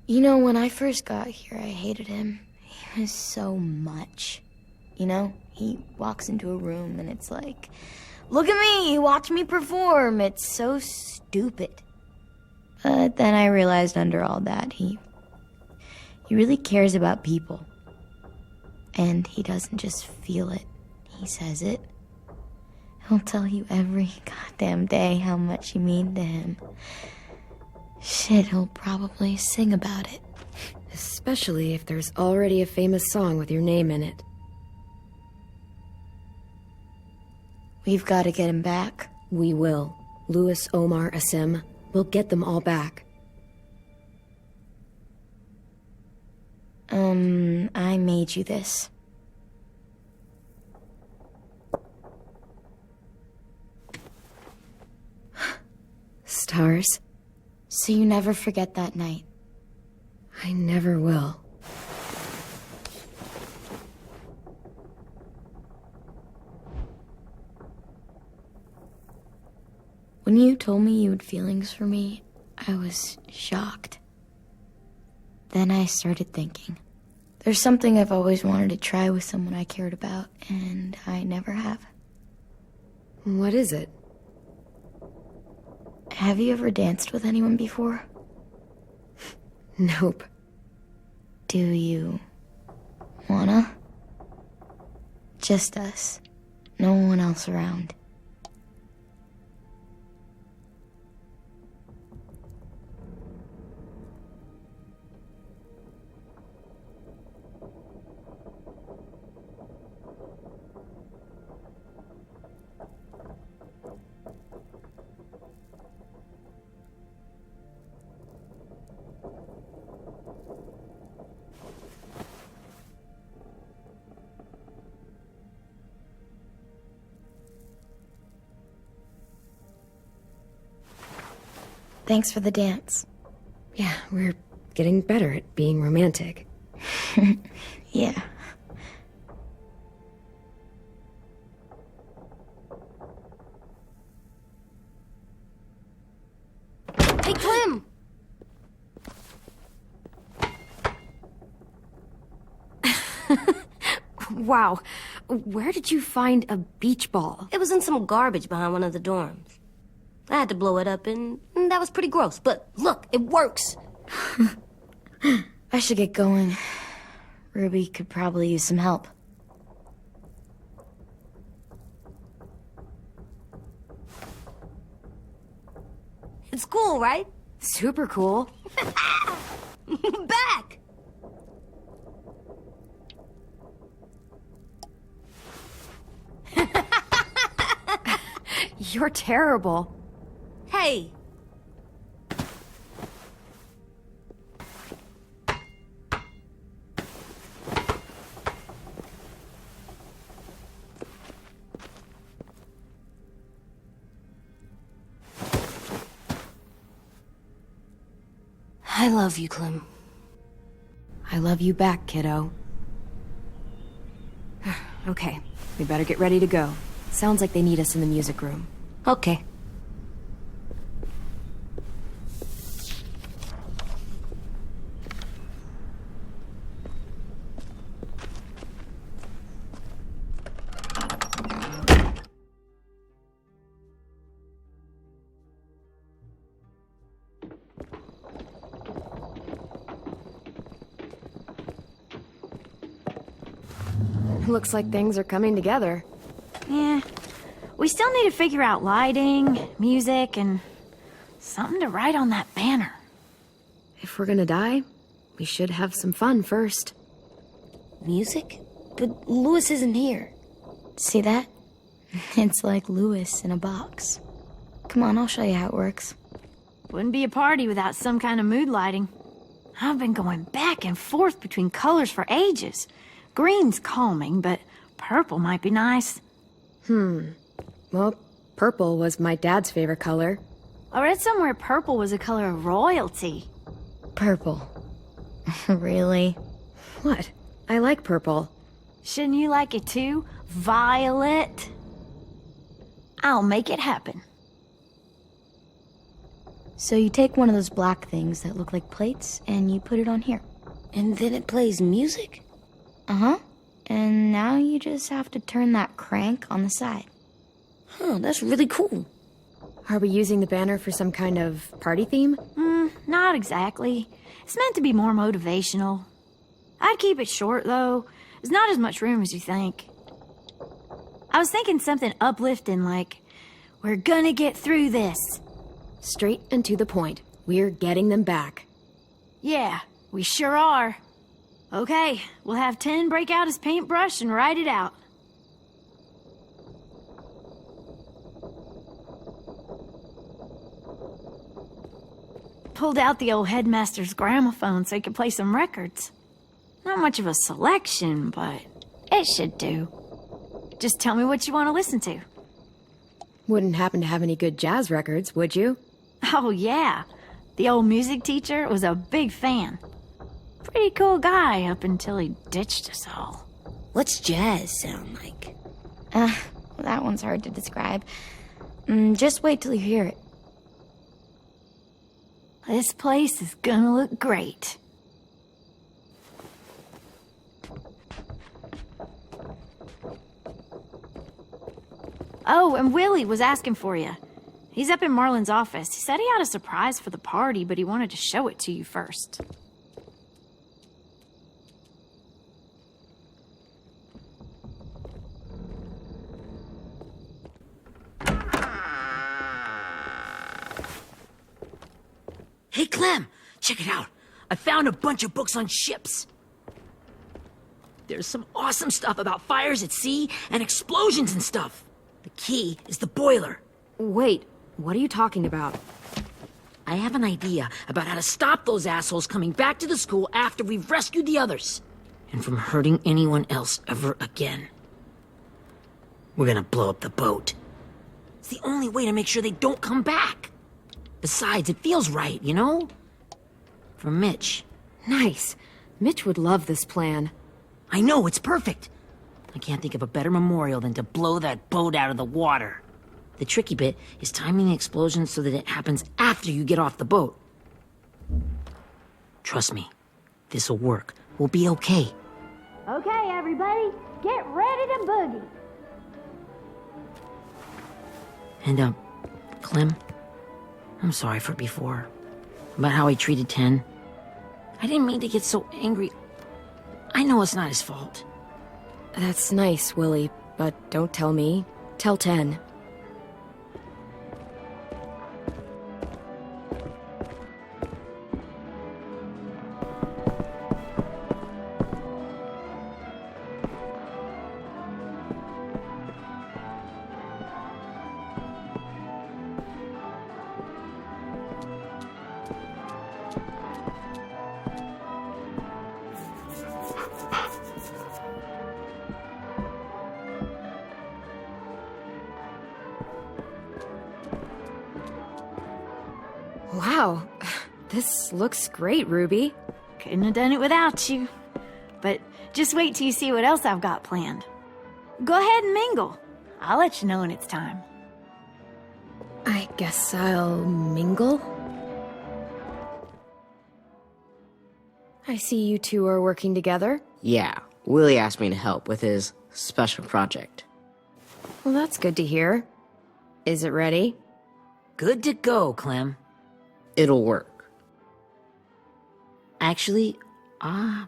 [SPEAKER 3] You know, when I first got here, I hated him. He was so much. You know, he walks into a room and it's like, look at me, watch me perform. It's so stupid. But then I realized under all that, he really cares about people. And he doesn't just feel it, he says it. He'll tell you every goddamn day how much you mean to him. Shit, he'll probably sing about it.
[SPEAKER 1] Especially if there's already a famous song with your name in it.
[SPEAKER 3] We've got to get him back.
[SPEAKER 1] We will. Louis, Omar, Asim. We'll get them all back.
[SPEAKER 3] I made you this.
[SPEAKER 1] Stars?
[SPEAKER 3] So you never forget that night.
[SPEAKER 1] I never will.
[SPEAKER 3] When you told me you had feelings for me, I was shocked. Then I started thinking. There's something I've always wanted to try with someone I cared about, and I never have.
[SPEAKER 1] What is it?
[SPEAKER 3] Have you ever danced with anyone before?
[SPEAKER 1] Nope.
[SPEAKER 3] Do you wanna? Just us. No one else around. Thanks for the dance.
[SPEAKER 1] Yeah, we're getting better at being romantic.
[SPEAKER 3] Yeah.
[SPEAKER 6] Hey, Clem!
[SPEAKER 1] Wow. Where did you find a beach ball?
[SPEAKER 6] It was in some garbage behind one of the dorms. I had to blow it up, and that was pretty gross. But look, it works.
[SPEAKER 3] I should get going. Ruby could probably use some help.
[SPEAKER 6] It's cool, right?
[SPEAKER 1] Super cool.
[SPEAKER 6] Back!
[SPEAKER 1] You're terrible.
[SPEAKER 6] Hey! I love you, Clem.
[SPEAKER 1] I love you back, kiddo. Okay, we better get ready to go. Sounds like they need us in the music room.
[SPEAKER 6] Okay.
[SPEAKER 1] Looks like things are coming together.
[SPEAKER 7] Yeah. We still need to figure out lighting, music, and something to write on that banner.
[SPEAKER 1] If we're gonna die, we should have some fun first.
[SPEAKER 6] Music? But Louis isn't here.
[SPEAKER 3] See that? It's like Louis in a box. Come on, I'll show you how it works.
[SPEAKER 7] Wouldn't be a party without some kind of mood lighting. I've been going back and forth between colors for ages. Green's calming, but purple might be nice.
[SPEAKER 1] Well, purple was my dad's favorite color.
[SPEAKER 7] I read somewhere purple was a color of royalty.
[SPEAKER 3] Purple. Really?
[SPEAKER 1] What? I like purple.
[SPEAKER 7] Shouldn't you like it too? Violet? I'll make it happen.
[SPEAKER 3] So you take one of those black things that look like plates, and you put it on here.
[SPEAKER 6] And then it plays music?
[SPEAKER 3] Uh-huh. And now you just have to turn that crank on the side.
[SPEAKER 6] Huh, that's really cool.
[SPEAKER 1] Are we using the banner for some kind of party theme?
[SPEAKER 7] Not exactly. It's meant to be more motivational. I'd keep it short, though. There's not as much room as you think. I was thinking something uplifting like, we're gonna get through this.
[SPEAKER 1] Straight and to the point. We're getting them back.
[SPEAKER 7] Yeah, we sure are. Okay, we'll have 10 break out his paintbrush and write it out. Pulled out the old headmaster's gramophone so he could play some records. Not much of a selection, but it should do. Just tell me what you want to listen to.
[SPEAKER 1] Wouldn't happen to have any good jazz records, would you?
[SPEAKER 7] Oh, yeah. The old music teacher was a big fan. Pretty cool guy up until he ditched us all.
[SPEAKER 6] What's jazz sound like?
[SPEAKER 3] That one's hard to describe. Just wait till you hear it.
[SPEAKER 7] This place is gonna look great. Oh, and Willie was asking for you. He's up in Marlin's office. He said he had a surprise for the party, but he wanted to show it to you first.
[SPEAKER 2] Hey, Clem, check it out. I found a bunch of books on ships. There's some awesome stuff about fires at sea and explosions and stuff. The key is the boiler.
[SPEAKER 1] Wait, what are you talking about?
[SPEAKER 2] I have an idea about how to stop those assholes coming back to the school after we've rescued the others. And from hurting anyone else ever again. We're gonna blow up the boat. It's the only way to make sure they don't come back. Besides, it feels right, you know? For Mitch.
[SPEAKER 1] Nice. Mitch would love this plan.
[SPEAKER 2] I know, it's perfect. I can't think of a better memorial than to blow that boat out of the water. The tricky bit is timing the explosion so that it happens after you get off the boat. Trust me, this'll work. We'll be okay.
[SPEAKER 7] Okay, everybody, get ready to boogie.
[SPEAKER 2] And, Clem, I'm sorry for before. About how I treated Ten. I didn't mean to get so angry. I know it's not his fault.
[SPEAKER 1] That's nice, Willie, but don't tell me. Tell 10. Wow, this looks great, Ruby.
[SPEAKER 7] Couldn't have done it without you. But just wait till you see what else I've got planned. Go ahead and mingle. I'll let you know when it's time.
[SPEAKER 1] I guess I'll mingle? I see you two are working together.
[SPEAKER 4] Yeah, Willie asked me to help with his special project.
[SPEAKER 1] Well, that's good to hear. Is it ready?
[SPEAKER 2] Good to go, Clem.
[SPEAKER 4] It'll work.
[SPEAKER 2] Actually, I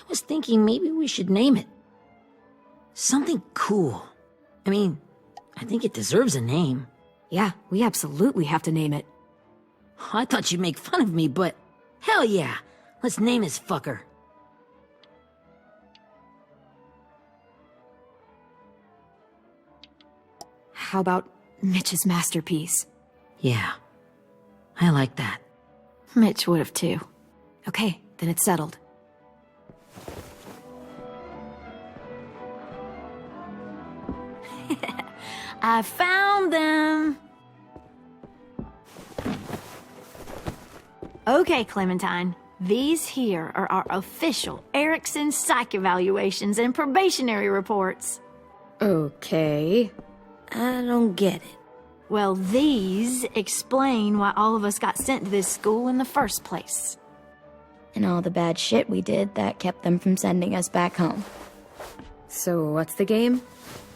[SPEAKER 2] was thinking maybe we should name it. Something cool. I mean, I think it deserves a name.
[SPEAKER 1] Yeah, we absolutely have to name it.
[SPEAKER 2] I thought you'd make fun of me, but hell yeah. Let's name this fucker.
[SPEAKER 1] How about Mitch's masterpiece?
[SPEAKER 2] Yeah, I like that.
[SPEAKER 7] Mitch would have too.
[SPEAKER 1] Okay, then it's settled.
[SPEAKER 7] I found them! Okay, Clementine. These here are our official Erickson psych evaluations and probationary reports.
[SPEAKER 1] Okay.
[SPEAKER 6] I don't get it.
[SPEAKER 7] Well, these explain why all of us got sent to this school in the first place.
[SPEAKER 3] And all the bad shit we did that kept them from sending us back home.
[SPEAKER 1] So what's the game?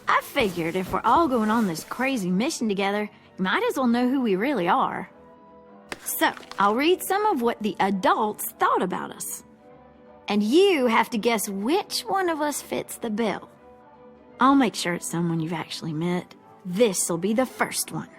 [SPEAKER 7] I figured if we're all going on this crazy mission together, you might as well know who we really are. So, I'll read some of what the adults thought about us. And you have to guess which one of us fits the bill. I'll make sure it's someone you've actually met. This'll be the first one.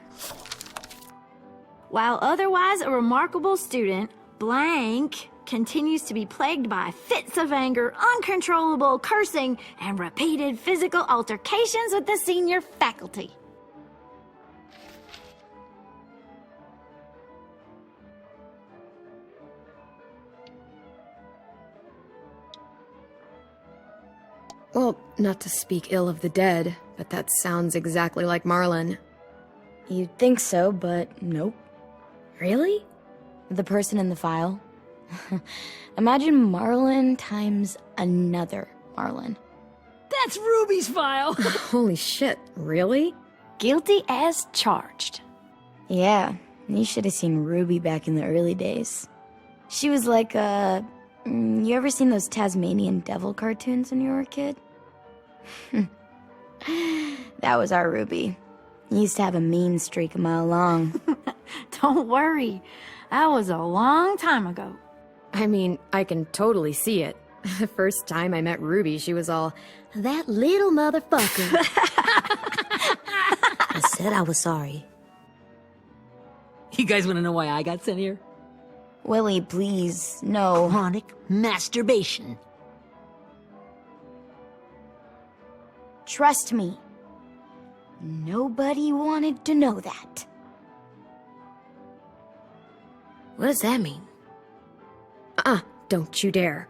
[SPEAKER 7] While otherwise a remarkable student, blank continues to be plagued by fits of anger, uncontrollable cursing, and repeated physical altercations with the senior faculty.
[SPEAKER 1] Well, not to speak ill of the dead, but that sounds exactly like Marlon.
[SPEAKER 3] You'd think so, but nope.
[SPEAKER 1] Really?
[SPEAKER 3] The person in the file. Imagine Marlon times another Marlon.
[SPEAKER 2] That's Ruby's file.
[SPEAKER 1] Holy shit, really?
[SPEAKER 7] Guilty as charged.
[SPEAKER 3] Yeah, you should have seen Ruby back in the early days. She was like you ever seen those Tasmanian devil cartoons when you were a kid? That was our Ruby. He used to have a mean streak a mile long.
[SPEAKER 7] Don't worry. That was a long time ago.
[SPEAKER 1] I mean, I can totally see it. The first time I met Ruby, she was all, "That little motherfucker."
[SPEAKER 6] I said I was sorry.
[SPEAKER 2] You guys want to know why I got sent here?
[SPEAKER 3] Willie, please, no.
[SPEAKER 2] Chronic masturbation.
[SPEAKER 3] Trust me. Nobody wanted to know that.
[SPEAKER 6] What does that mean?
[SPEAKER 1] Don't you dare.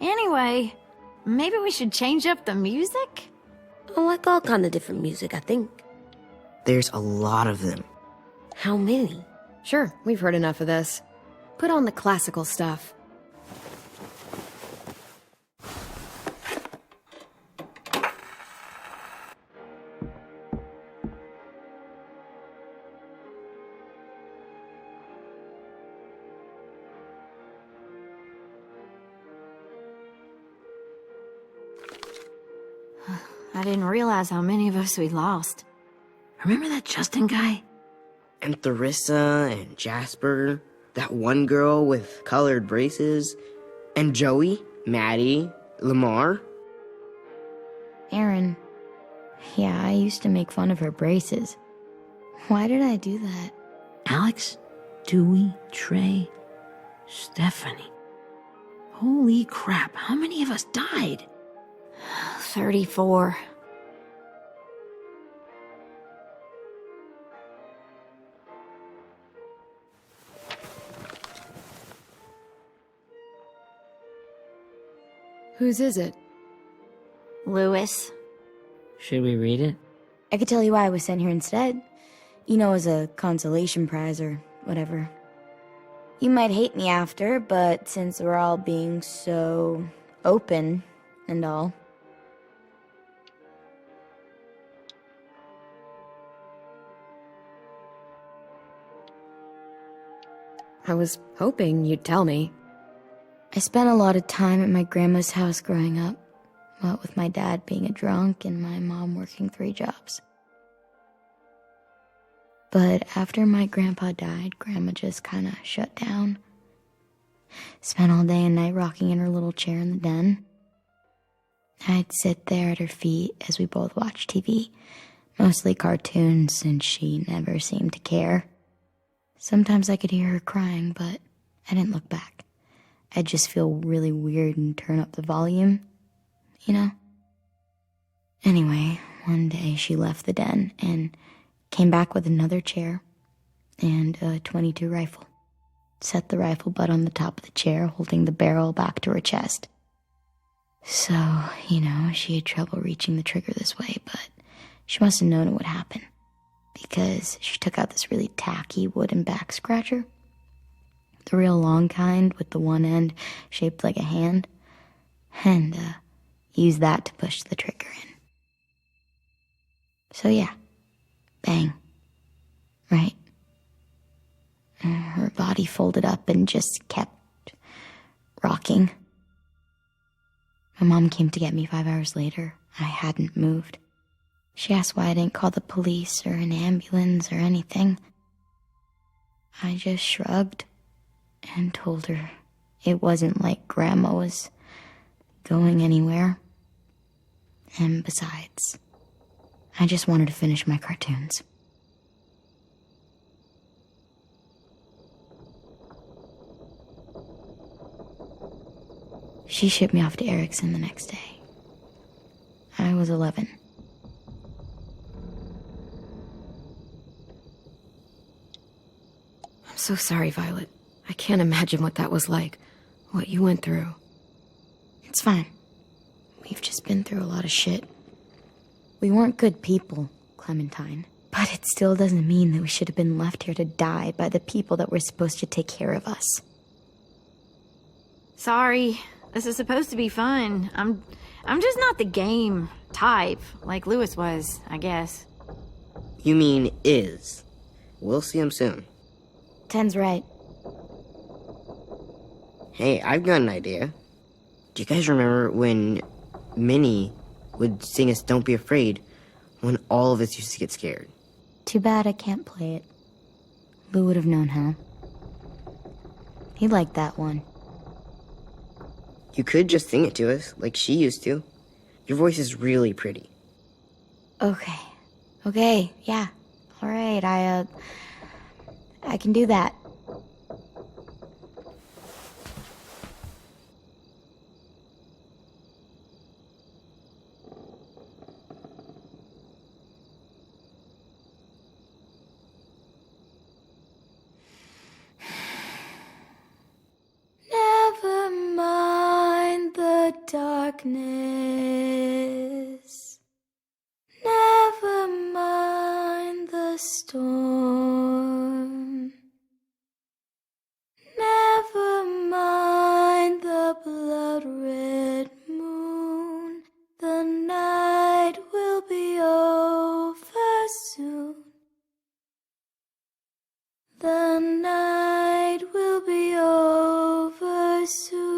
[SPEAKER 7] Anyway, maybe we should change up the music?
[SPEAKER 6] I like all kind of different music, I think.
[SPEAKER 4] There's a lot of them.
[SPEAKER 6] How many?
[SPEAKER 1] Sure, we've heard enough of this. Put on the classical stuff.
[SPEAKER 7] I didn't realize how many of us we lost.
[SPEAKER 2] Remember that Justin guy?
[SPEAKER 4] And Theresa and Jasper, that one girl with colored braces, and Joey, Maddie, Lamar.
[SPEAKER 3] Aaron. Yeah, I used to make fun of her braces. Why did I do that?
[SPEAKER 2] Alex, Dewey, Trey, Stephanie. Holy crap, how many of us died?
[SPEAKER 7] 34.
[SPEAKER 1] Whose is it?
[SPEAKER 7] Lewis.
[SPEAKER 2] Should we read it?
[SPEAKER 3] I could tell you why I was sent here instead. You know, as a consolation prize or whatever. You might hate me after, but since we're all being so open and all.
[SPEAKER 1] I was hoping you'd tell me.
[SPEAKER 3] I spent a lot of time at my grandma's house growing up, what with my dad being a drunk and my mom working 3 jobs. But after my grandpa died, Grandma just kind of shut down. Spent all day and night rocking in her little chair in the den. I'd sit there at her feet as we both watched TV, mostly cartoons, and she never seemed to care. Sometimes I could hear her crying, but I didn't look back. I'd just feel really weird and turn up the volume, you know? Anyway, one day she left the den and came back with another chair and a .22 rifle. Set the rifle butt on the top of the chair, holding the barrel back to her chest. So, you know, she had trouble reaching the trigger this way, but she must have known it would happen, because she took out this really tacky wooden back scratcher. The real long kind with the one end shaped like a hand, and used that to push the trigger in. So yeah, bang, right? Her body folded up and just kept rocking. My mom came to get me 5 hours later. I hadn't moved. She asked why I didn't call the police or an ambulance or anything. I just shrugged and told her it wasn't like Grandma was going anywhere. And besides, I just wanted to finish my cartoons. She shipped me off to Erickson the next day. I was 11.
[SPEAKER 1] I'm so sorry, Violet. I can't imagine what that was like, what you went through.
[SPEAKER 3] It's fine. We've just been through a lot of shit. We weren't good people, Clementine. But it still doesn't mean that we should have been left here to die by the people that were supposed to take care of us.
[SPEAKER 7] Sorry. This is supposed to be fun. I'm just not the game type, like Lewis was, I guess.
[SPEAKER 4] You mean is. We'll see him soon.
[SPEAKER 3] Ten's right.
[SPEAKER 4] Hey, I've got an idea. Do you guys remember when Minnie would sing us Don't Be Afraid when all of us used to get scared?
[SPEAKER 3] Too bad I can't play it. Lou would have known how. He liked that one.
[SPEAKER 4] You could just sing it to us, like she used to. Your voice is really pretty.
[SPEAKER 3] Okay, yeah. All right, I can do that. Never mind the darkness. Never mind the storm. Never mind the blood-red moon. The night will be over soon. The night will be over soon.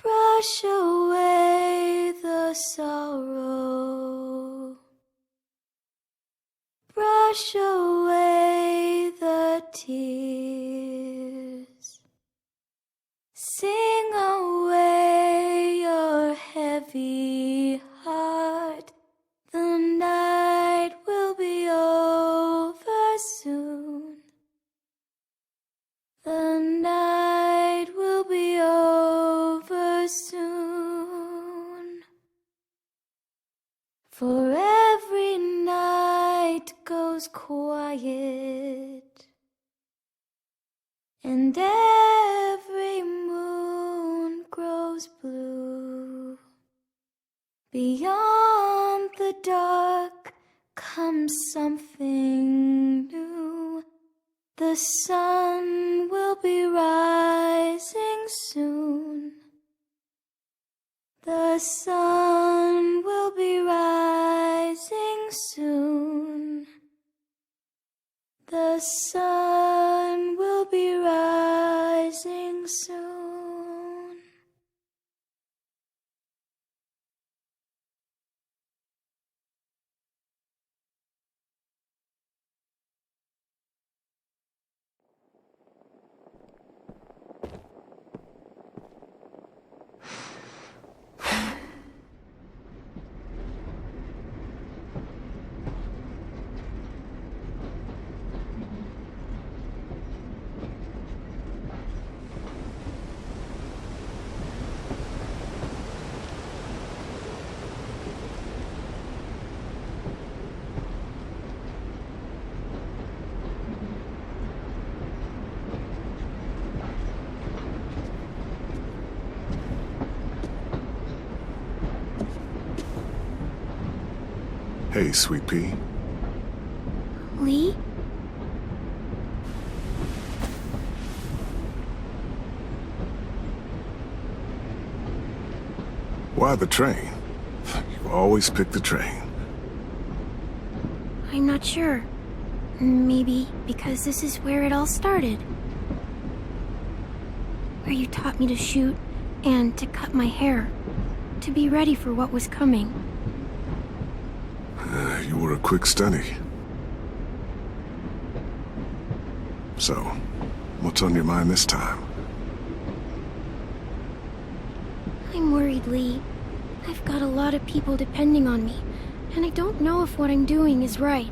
[SPEAKER 3] Brush away the sorrow. Brush away the tears. Sing away your heavy heart. The night will be over soon. The night will be over soon. For every night goes quiet, and every moon grows blue. Beyond the dark comes something new. The sun will be rising soon. The sun will be rising soon. The sun will be rising soon.
[SPEAKER 9] Hey, Sweet Pea.
[SPEAKER 3] Lee?
[SPEAKER 9] Why the train? You always pick the train.
[SPEAKER 3] I'm not sure. Maybe because this is where it all started. Where you taught me to shoot and to cut my hair. To be ready for what was coming.
[SPEAKER 9] You were a quick study. So, what's on your mind this time?
[SPEAKER 3] I'm worried, Lee. I've got a lot of people depending on me, and I don't know if what I'm doing is right.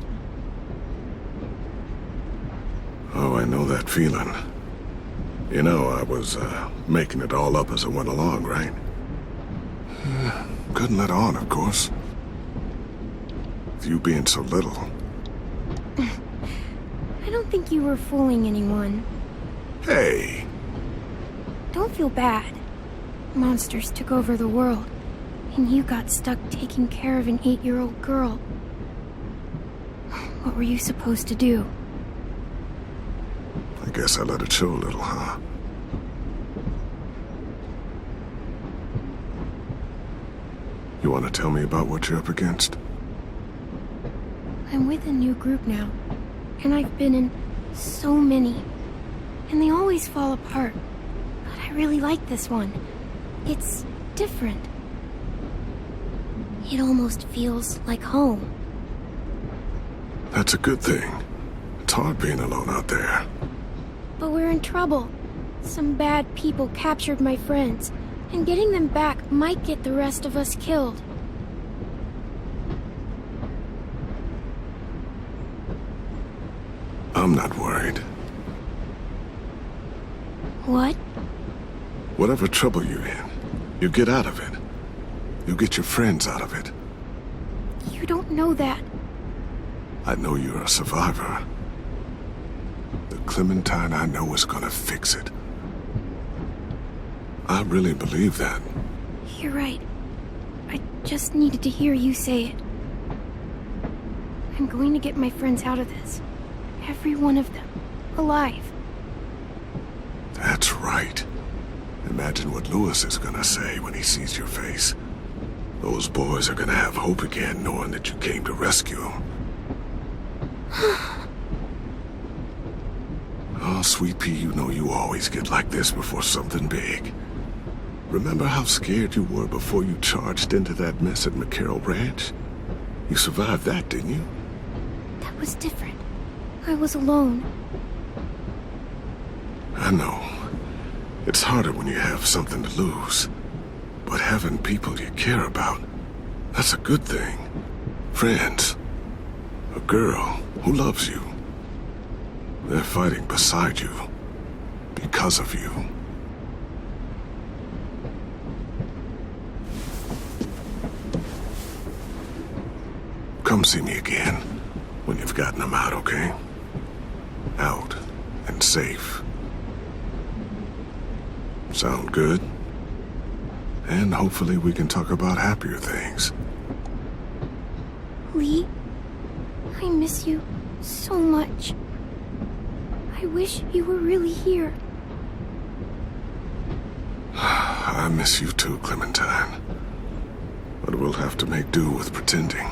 [SPEAKER 9] Oh, I know that feeling. You know, I was, making it all up as I went along, right? Couldn't let on, of course. With you being so little.
[SPEAKER 3] I don't think you were fooling anyone.
[SPEAKER 9] Hey!
[SPEAKER 3] Don't feel bad. Monsters took over the world, and you got stuck taking care of an 8-year-old girl. What were you supposed to do?
[SPEAKER 9] I guess I let it show a little, huh? You want to tell me about what you're up against?
[SPEAKER 3] I'm with a new group now, and I've been in so many, and they always fall apart. But I really like this one. It's different. It almost feels like home.
[SPEAKER 9] That's a good thing. It's hard being alone out there.
[SPEAKER 3] But we're in trouble. Some bad people captured my friends, and getting them back might get the rest of us killed.
[SPEAKER 9] I'm not worried.
[SPEAKER 3] What?
[SPEAKER 9] Whatever trouble you're in, you get out of it. You get your friends out of it.
[SPEAKER 3] You don't know that.
[SPEAKER 9] I know you're a survivor. The Clementine I know is gonna fix it. I really believe that.
[SPEAKER 3] You're right. I just needed to hear you say it. I'm going to get my friends out of this. Every one of them. Alive.
[SPEAKER 9] That's right. Imagine what Lewis is gonna say when he sees your face. Those boys are gonna have hope again, knowing that you came to rescue them. Oh, Sweet Pea, you know you always get like this before something big. Remember how scared you were before you charged into that mess at McCarroll Ranch? You survived that, didn't you?
[SPEAKER 3] That was different. I was alone.
[SPEAKER 9] I know. It's harder when you have something to lose. But having people you care about, that's a good thing. Friends. A girl who loves you. They're fighting beside you. Because of you. Come see me again when you've gotten them out, okay? Out and safe. Sound good? And hopefully we can talk about happier things.
[SPEAKER 3] Lee, I miss you so much. I wish you were really here.
[SPEAKER 9] I miss you too, Clementine. But we'll have to make do with pretending.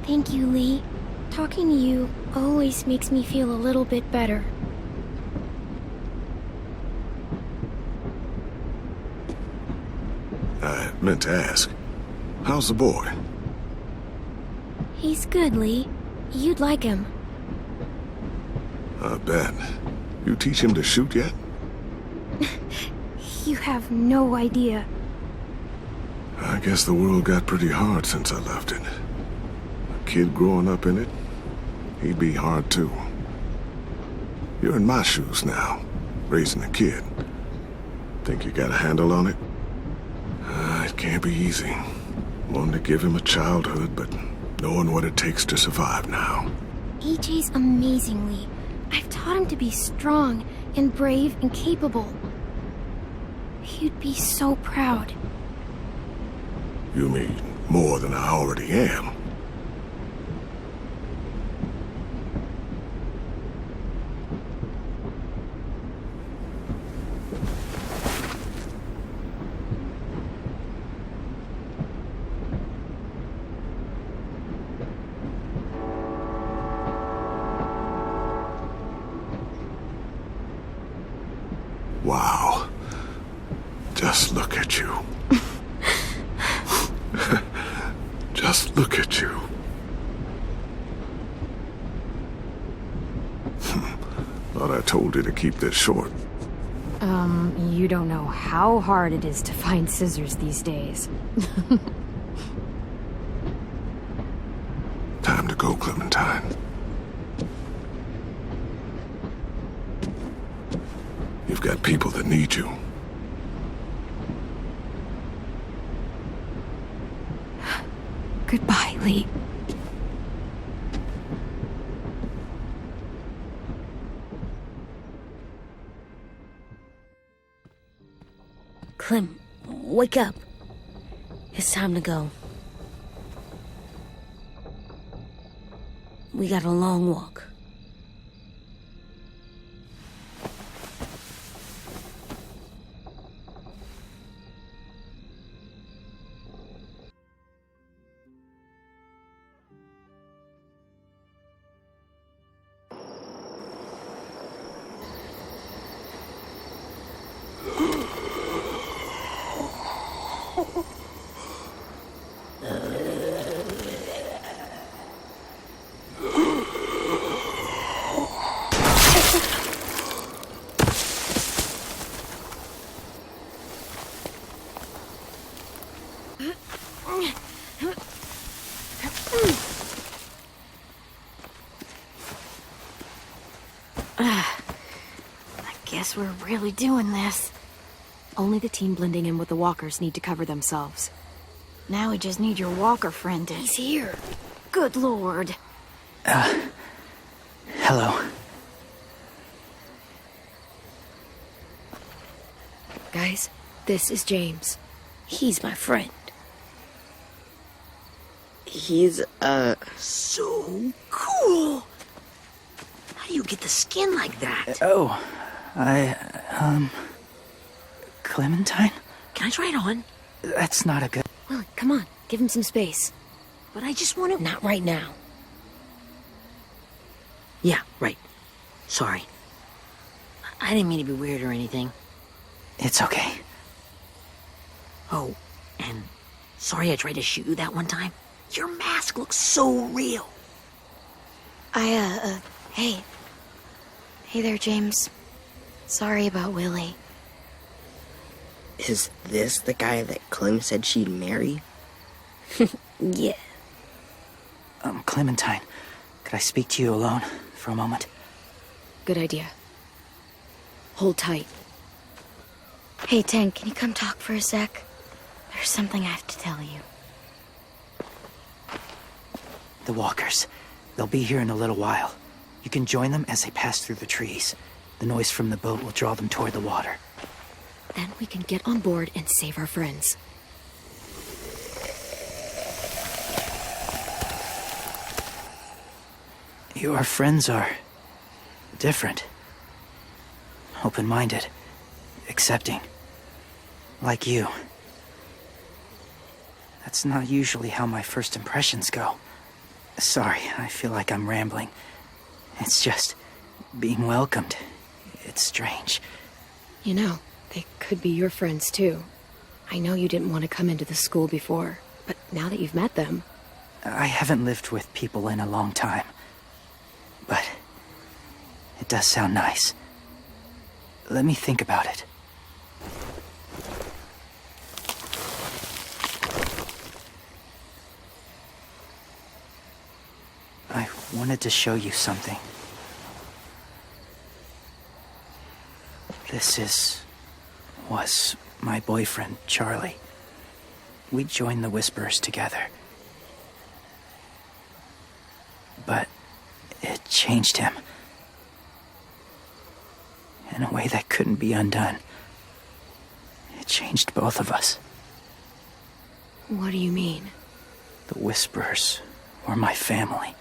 [SPEAKER 3] Thank you, Lee. Talking to you always makes me feel a little bit better.
[SPEAKER 9] I meant to ask, how's the boy?
[SPEAKER 3] He's good, Lee. You'd like him.
[SPEAKER 9] I bet. You teach him to shoot yet?
[SPEAKER 3] You have no idea.
[SPEAKER 9] I guess the world got pretty hard since I left it. A kid growing up in it, he'd be hard too. You're in my shoes now, raising a kid. Think you got a handle on it? It can't be easy. Wanting to give him a childhood, but knowing what it takes to survive now.
[SPEAKER 3] AJ's amazing, Lee. I've taught him to be strong and brave and capable. He'd be so proud.
[SPEAKER 9] You mean more than I already am? Wow. Just look at you. Just look at you. Thought I told you to keep this short.
[SPEAKER 1] You don't know how hard it is to find scissors these days.
[SPEAKER 9] Time to go, Clementine. You've got people that need you.
[SPEAKER 1] Goodbye, Lee.
[SPEAKER 6] Clem, wake up. It's time to go. We got a long walk.
[SPEAKER 1] Guess we're really doing this. Only the team blending in with the walkers need to cover themselves.
[SPEAKER 7] Now we just need your walker friend to...
[SPEAKER 1] He's here.
[SPEAKER 7] Good lord.
[SPEAKER 8] Hello.
[SPEAKER 1] Guys, this is James.
[SPEAKER 6] He's my friend.
[SPEAKER 4] He's, so cool. How do you get the skin like that?
[SPEAKER 8] Oh, Clementine?
[SPEAKER 2] Can I try it on?
[SPEAKER 8] That's not a good...
[SPEAKER 1] Willie, come on. Give him some space.
[SPEAKER 2] But I just want to...
[SPEAKER 6] Not right now.
[SPEAKER 2] Yeah, right. Sorry. I didn't mean to be weird or anything.
[SPEAKER 8] It's okay.
[SPEAKER 2] Oh, and sorry I tried to shoot you that one time. Your mask looks so real.
[SPEAKER 3] Hey. Hey there, James. Sorry about Willie.
[SPEAKER 4] Is this the guy that Clem said she'd marry?
[SPEAKER 6] Yeah.
[SPEAKER 8] Clementine, could I speak to you alone for a moment?
[SPEAKER 1] Good idea. Hold tight.
[SPEAKER 3] Hey, Tank, can you come talk for a sec? There's something I have to tell you.
[SPEAKER 8] The walkers. They'll be here in a little while. You can join them as they pass through the trees. The noise from the boat will draw them toward the water.
[SPEAKER 1] Then we can get on board and save our friends.
[SPEAKER 8] Your friends are... different. Open-minded. Accepting. Like you. That's not usually how my first impressions go. Sorry, I feel like I'm rambling. It's just... being welcomed. It's strange.
[SPEAKER 1] You know, they could be your friends too. I know you didn't want to come into the school before, but now that you've met them...
[SPEAKER 8] I haven't lived with people in a long time. But... it does sound nice. Let me think about it. I wanted to show you something. This was my boyfriend, Charlie. We joined the Whisperers together. But it changed him. In a way that couldn't be undone. It changed both of us.
[SPEAKER 1] What do you mean?
[SPEAKER 8] The Whisperers were my family.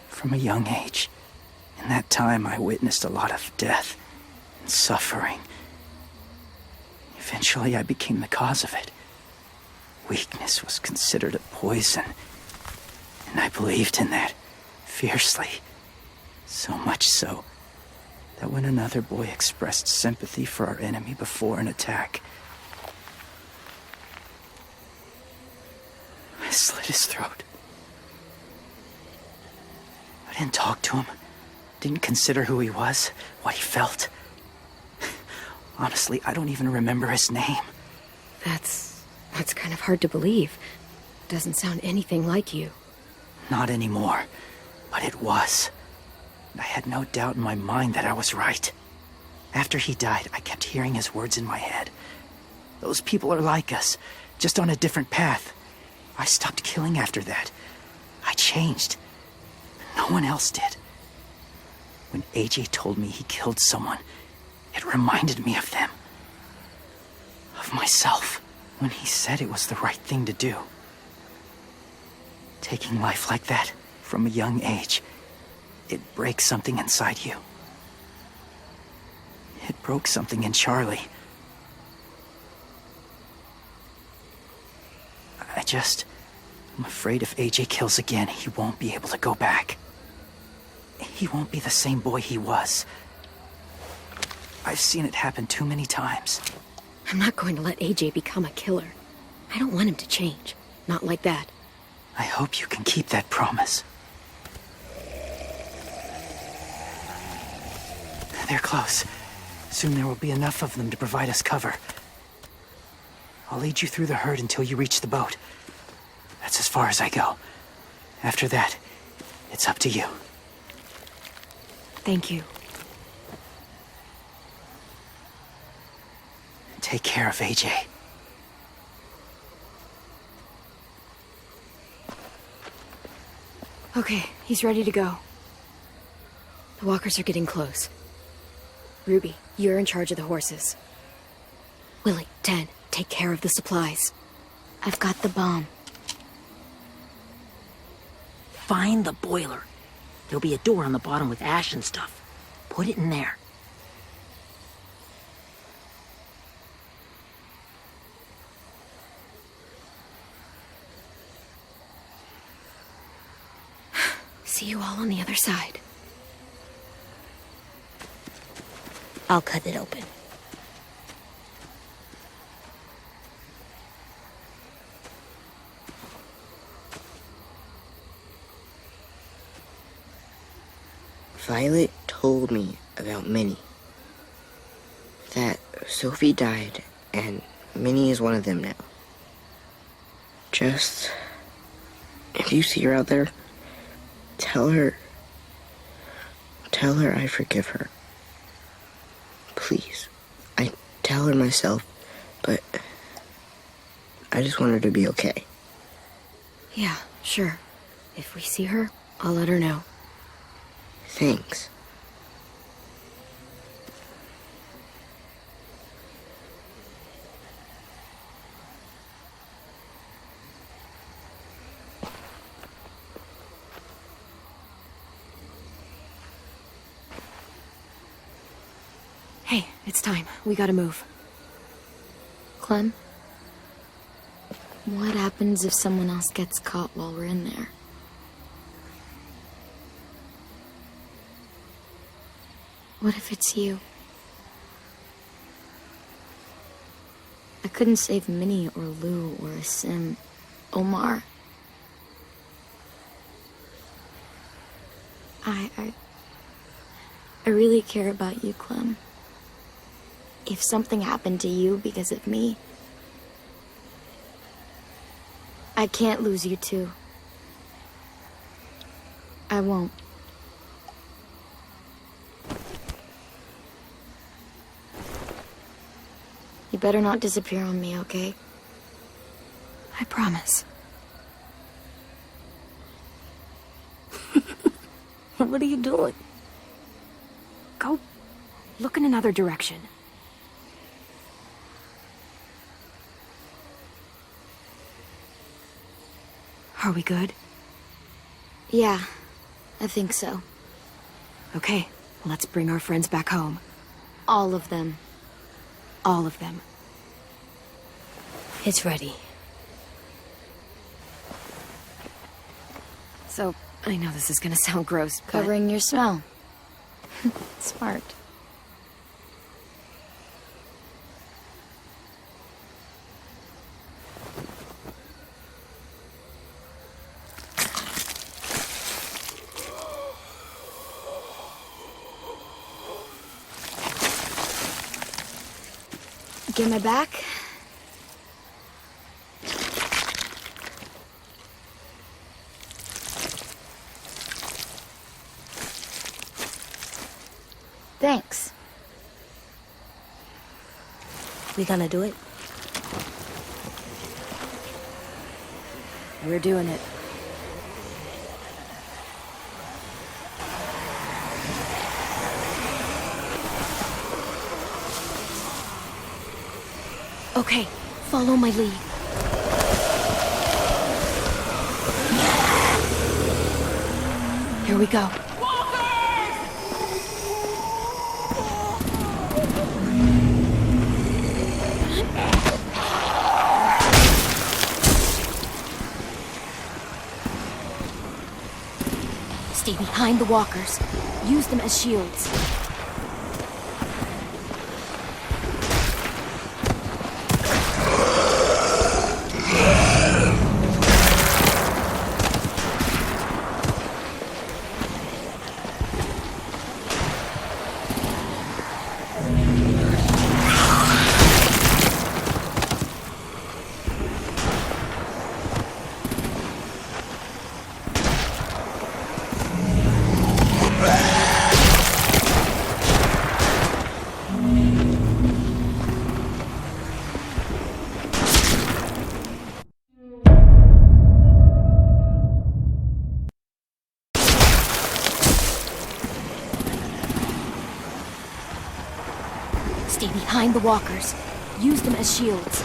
[SPEAKER 8] From a young age. In that time, I witnessed a lot of death and suffering. Eventually, I became the cause of it. Weakness was considered a poison, and I believed in that fiercely. So much so that when another boy expressed sympathy for our enemy before an attack, I slit his throat. I didn't talk to him, didn't consider who he was, what he felt. Honestly, I don't even remember his name.
[SPEAKER 1] That's kind of hard to believe. Doesn't sound anything like you.
[SPEAKER 8] Not anymore, but it was. I had no doubt in my mind that I was right. After he died, I kept hearing his words in my head. Those people are like us, just on a different path. I stopped killing after that. I changed. No one else did. When AJ told me he killed someone, it reminded me of them. Of myself. When he said it was the right thing to do. Taking life like that, from a young age, it breaks something inside you. It broke something in Charlie. I'm afraid if AJ kills again, he won't be able to go back. He won't be the same boy he was. I've seen it happen too many times.
[SPEAKER 1] I'm not going to let AJ become a killer. I don't want him to change. Not like that.
[SPEAKER 8] I hope you can keep that promise. They're close. Soon there will be enough of them to provide us cover. I'll lead you through the herd until you reach the boat. That's as far as I go. After that, it's up to you.
[SPEAKER 1] Thank you.
[SPEAKER 8] Take care of AJ.
[SPEAKER 1] Okay, he's ready to go. The walkers are getting close. Ruby, you're in charge of the horses. Willie, 10, take care of the supplies.
[SPEAKER 3] I've got the bomb.
[SPEAKER 2] Find the boiler. There'll be a door on the bottom with ash and stuff. Put it in there.
[SPEAKER 1] See you all on the other side.
[SPEAKER 6] I'll cut it open.
[SPEAKER 4] Violet told me about Minnie. That Sophie died, and Minnie is one of them now. Just... if you see her out there, tell her I forgive her. Please. I tell her myself, but I just want her to be okay.
[SPEAKER 1] Yeah, sure. If we see her, I'll let her know.
[SPEAKER 4] Thanks.
[SPEAKER 1] Hey, it's time. We gotta move.
[SPEAKER 3] Clem? What happens if someone else gets caught while we're in there? What if it's you? I couldn't save Minnie or Lou or Sim. Omar. I really care about you, Clem. If something happened to you because of me, I can't lose you too. I won't. You better not disappear on me, okay?
[SPEAKER 1] I promise.
[SPEAKER 6] What are you doing?
[SPEAKER 1] Go look in another direction. Are we good?
[SPEAKER 3] Yeah, I think so.
[SPEAKER 1] Okay, let's bring our friends back home.
[SPEAKER 3] All of them.
[SPEAKER 1] All of them.
[SPEAKER 6] It's ready.
[SPEAKER 1] So, I know this is gonna sound gross, but...
[SPEAKER 3] Covering your smell. Smart. Get my back? Thanks.
[SPEAKER 6] We gonna do it?
[SPEAKER 1] We're doing it.
[SPEAKER 3] Okay, follow my lead.
[SPEAKER 1] Here we go.
[SPEAKER 3] Stay behind the walkers. Use them as shields. Stay behind the walkers. Use them as shields.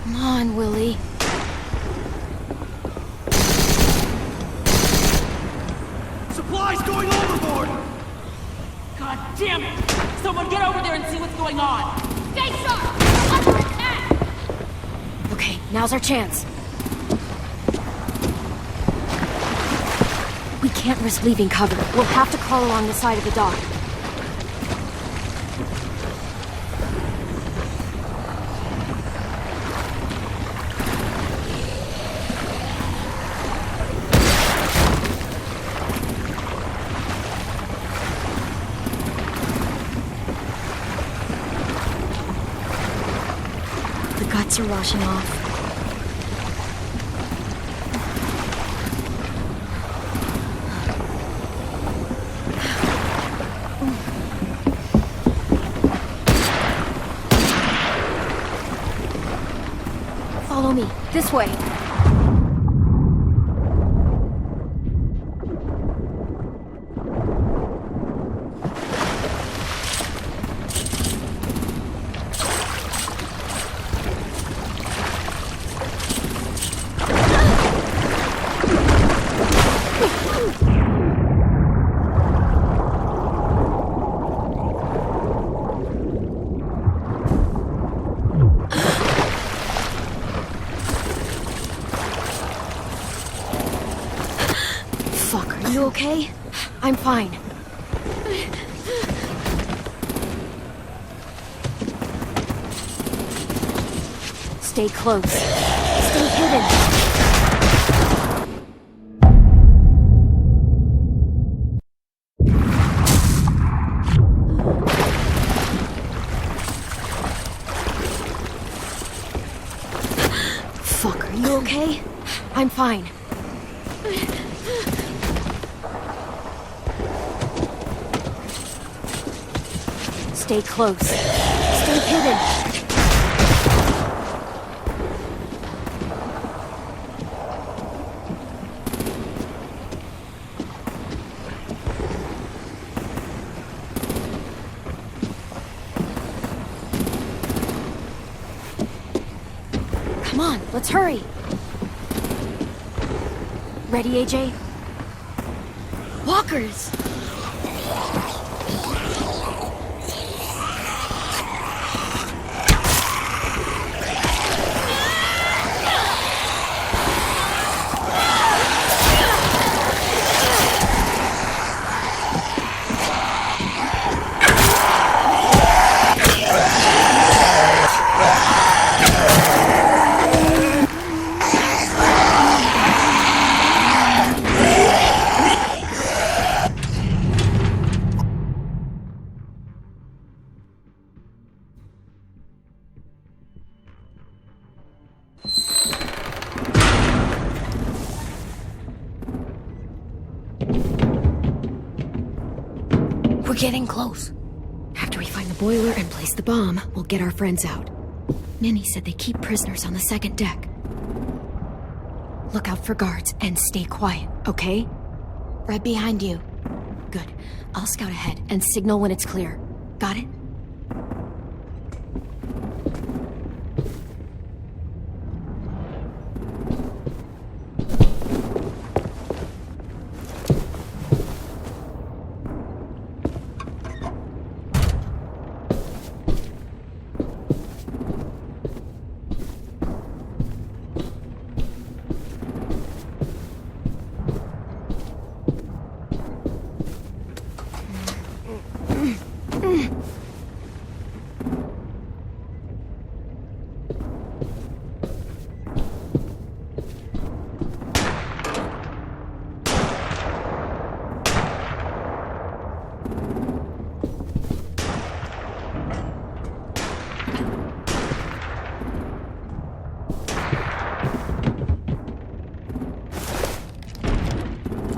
[SPEAKER 3] Come on, Willie.
[SPEAKER 10] Supplies going overboard!
[SPEAKER 2] God damn it! Someone get over there and see what's going on!
[SPEAKER 3] Stay sharp! Under attack!
[SPEAKER 1] Okay, now's our chance. We can't risk leaving cover. We'll have to crawl along the side of the dock. The guts are washing off. Follow me. This way. Fuck, are you okay? I'm fine.
[SPEAKER 3] Stay close. Stay hidden.
[SPEAKER 1] Fuck, are you okay? I'm fine.
[SPEAKER 3] Stay close. Stay hidden.
[SPEAKER 1] Come on, let's hurry. Ready, AJ? Walkers!
[SPEAKER 3] We're getting close.
[SPEAKER 1] After we find the boiler and place the bomb, we'll get our friends out. Ninny said they keep prisoners on the second deck. Look out for guards and stay quiet, okay?
[SPEAKER 3] Right behind you.
[SPEAKER 1] Good. I'll scout ahead and signal when it's clear. Got it?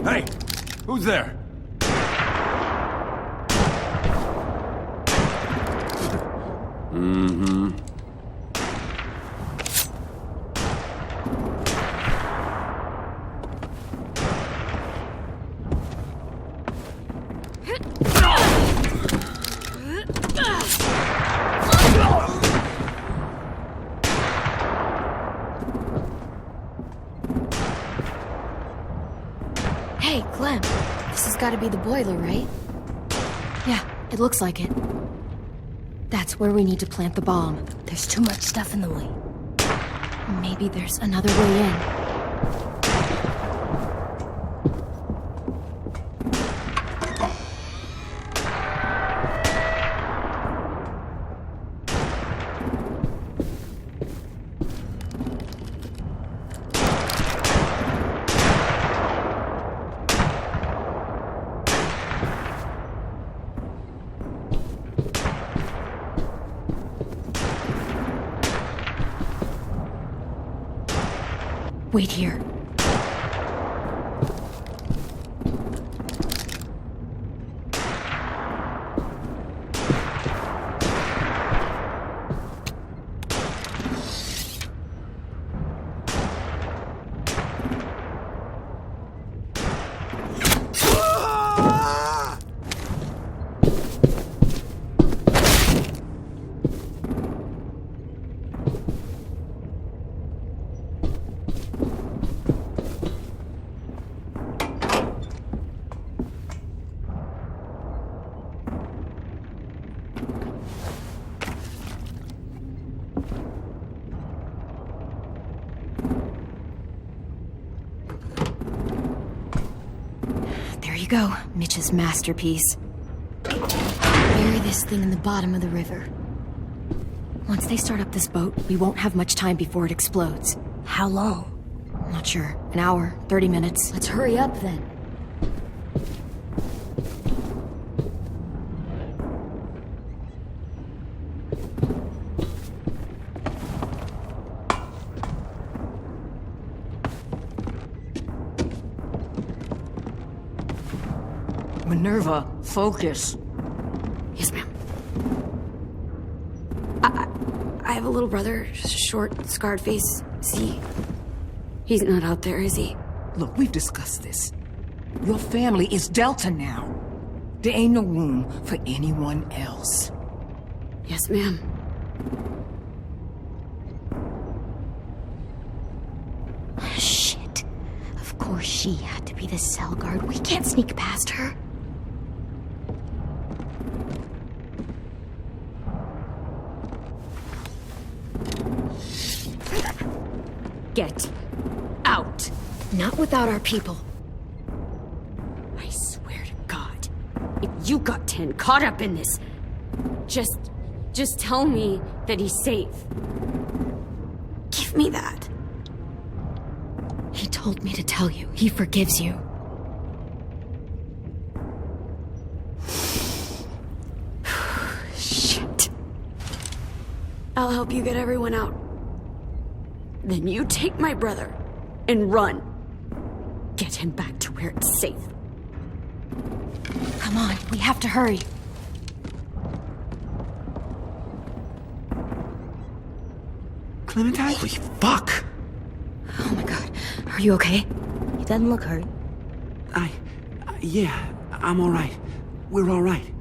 [SPEAKER 10] Hey! Who's there? Mm-hmm.
[SPEAKER 1] Hey, Clem. This has got to be the boiler, right? Yeah, it looks like it. That's where we need to plant the bomb.
[SPEAKER 3] There's too much stuff in the way.
[SPEAKER 1] Maybe there's another way in. Wait here. Go, Mitch's masterpiece.
[SPEAKER 3] Bury this thing in the bottom of the river.
[SPEAKER 1] Once they start up this boat, we won't have much time before it explodes.
[SPEAKER 3] How long?
[SPEAKER 1] Not sure. An hour, 30 minutes.
[SPEAKER 3] Let's hurry up then.
[SPEAKER 2] Minerva, focus.
[SPEAKER 1] Yes, ma'am. I have a little brother, short, scarred face. See? He's not out there, is he?
[SPEAKER 2] Look, we've discussed this. Your family is Delta now. There ain't no room for anyone else.
[SPEAKER 1] Yes, ma'am.
[SPEAKER 3] Shit. Of course she had to be the cell guard. We can't sneak past her.
[SPEAKER 1] Get out. Not without our people.
[SPEAKER 11] I swear to God, if you got 10 caught up in this, just tell me that he's safe.
[SPEAKER 1] Give me that. He told me to tell you. He forgives you. Shit. I'll help you get everyone out.
[SPEAKER 11] Then you take my brother and run. Get him back to where it's safe.
[SPEAKER 1] Come on, we have to hurry.
[SPEAKER 12] Clementine?
[SPEAKER 8] Holy fuck!
[SPEAKER 1] Oh my god. Are you okay?
[SPEAKER 3] He doesn't look hurt.
[SPEAKER 12] Yeah, I'm alright. We're alright.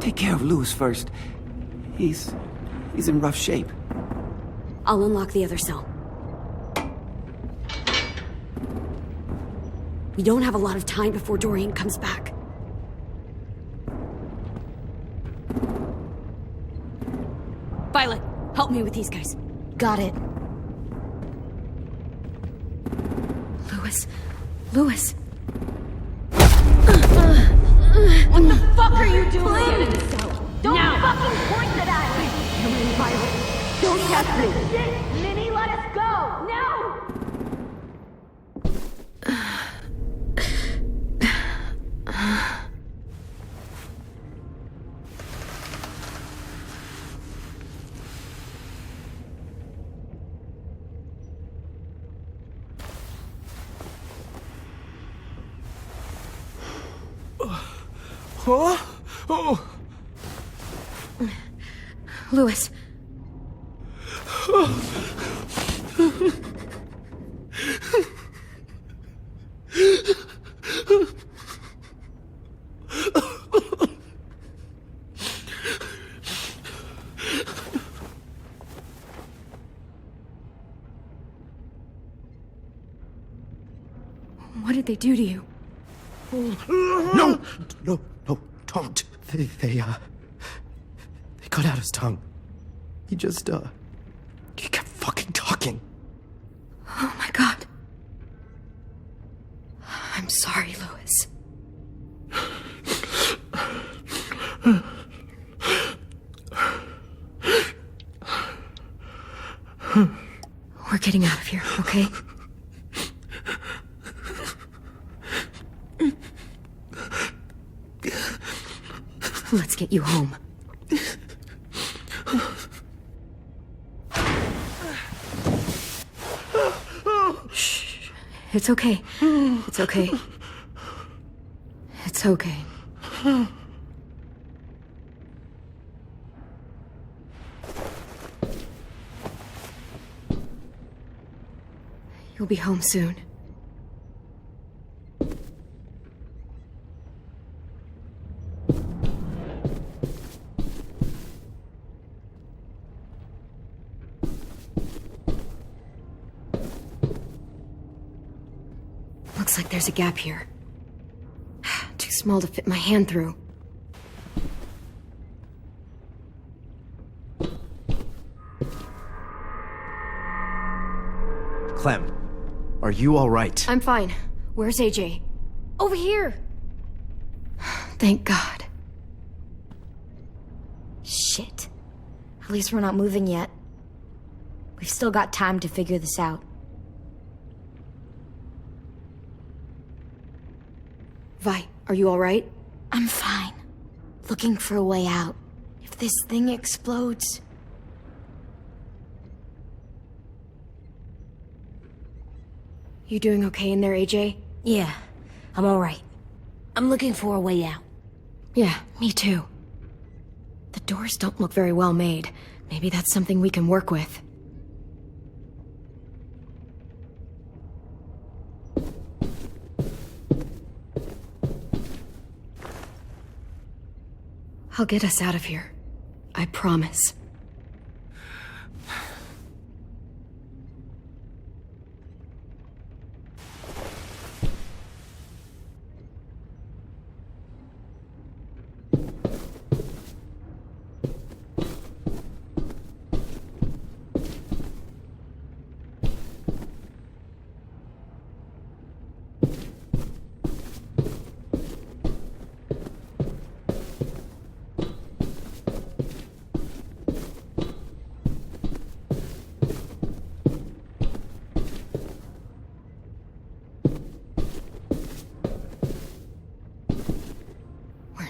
[SPEAKER 12] Take care of Louis first. He's in rough shape.
[SPEAKER 11] I'll unlock the other cell. We don't have a lot of time before Dorian comes back. Violet, help me with these guys.
[SPEAKER 3] Got it.
[SPEAKER 1] Louis.
[SPEAKER 11] What the fuck are you doing? Get in the cell. Don't fucking point it at me! Come in, Violet. Don't test me! Minnie, let us go! No!
[SPEAKER 12] Huh? Oh!
[SPEAKER 1] Louis. What did they do to you?
[SPEAKER 8] No, don't. They cut out his tongue. He kept fucking talking.
[SPEAKER 1] Oh my god. I'm sorry, Louis. We're getting out of here, okay? Let's get you home. Shh. It's okay. It's okay. It's okay. You'll be home soon. Looks like there's a gap here. Too small to fit my hand through.
[SPEAKER 8] Clem, are you all right?
[SPEAKER 1] I'm fine. Where's AJ? Over here! Thank God.
[SPEAKER 11] Shit.
[SPEAKER 3] At least we're not moving yet. We've still got time to figure this out.
[SPEAKER 1] Vi, are you alright?
[SPEAKER 3] I'm fine. Looking for a way out. If this thing explodes...
[SPEAKER 1] You doing okay in there, AJ?
[SPEAKER 6] Yeah, I'm alright. I'm looking for a way out.
[SPEAKER 1] Yeah, me too. The doors don't look very well made. Maybe that's something we can work with. I'll get us out of here. I promise.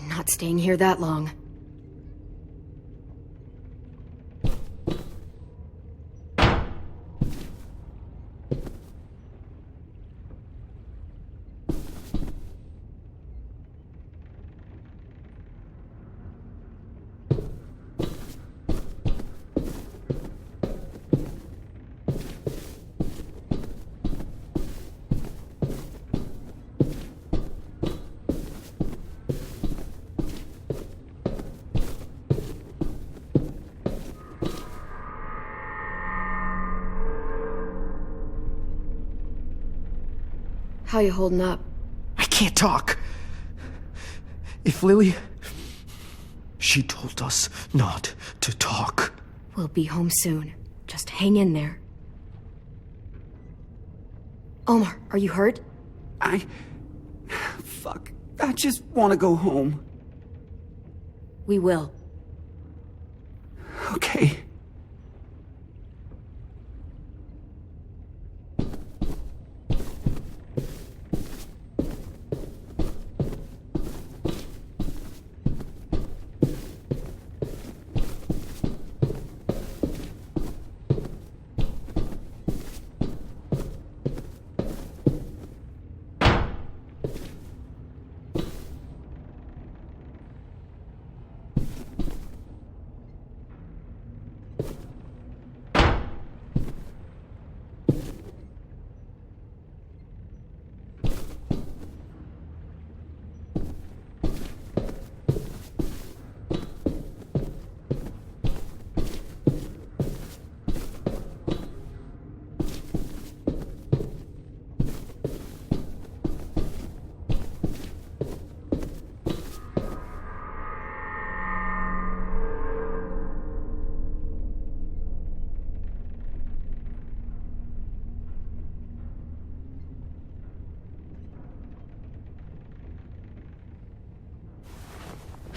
[SPEAKER 1] Not staying here that long. How you holding up?
[SPEAKER 12] I can't talk. If Lily... She told us not to talk.
[SPEAKER 1] We'll be home soon. Just hang in there. Omar, are you hurt?
[SPEAKER 12] Fuck. I just want to go home.
[SPEAKER 1] We will.
[SPEAKER 12] Okay.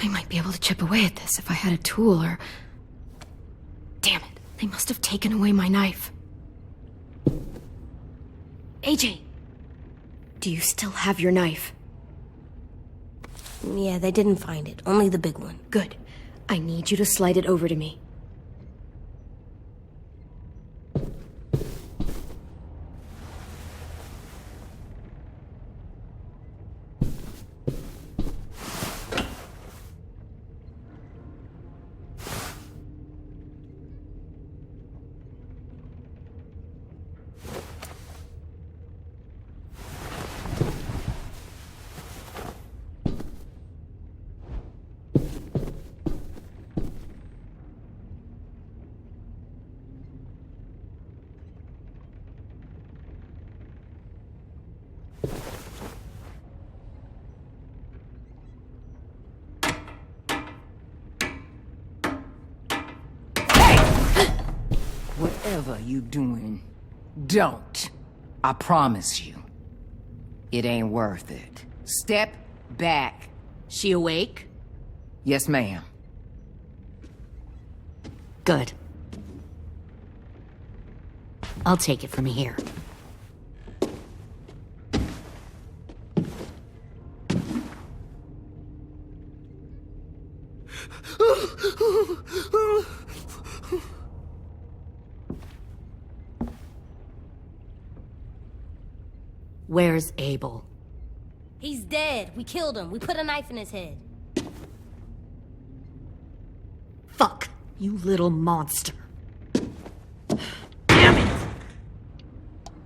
[SPEAKER 1] I might be able to chip away at this if I had a tool or... Damn it, they must have taken away my knife. AJ! Do you still have your knife?
[SPEAKER 6] Yeah, they didn't find it. Only the big one.
[SPEAKER 1] Good. I need you to slide it over to me.
[SPEAKER 13] Whatever you doing, don't. I promise you. It ain't worth it. Step back.
[SPEAKER 2] She awake?
[SPEAKER 13] Yes, ma'am.
[SPEAKER 14] Good. I'll take it from here. Where's Abel?
[SPEAKER 6] He's dead. We killed him. We put a knife in his head.
[SPEAKER 14] Fuck, you little monster.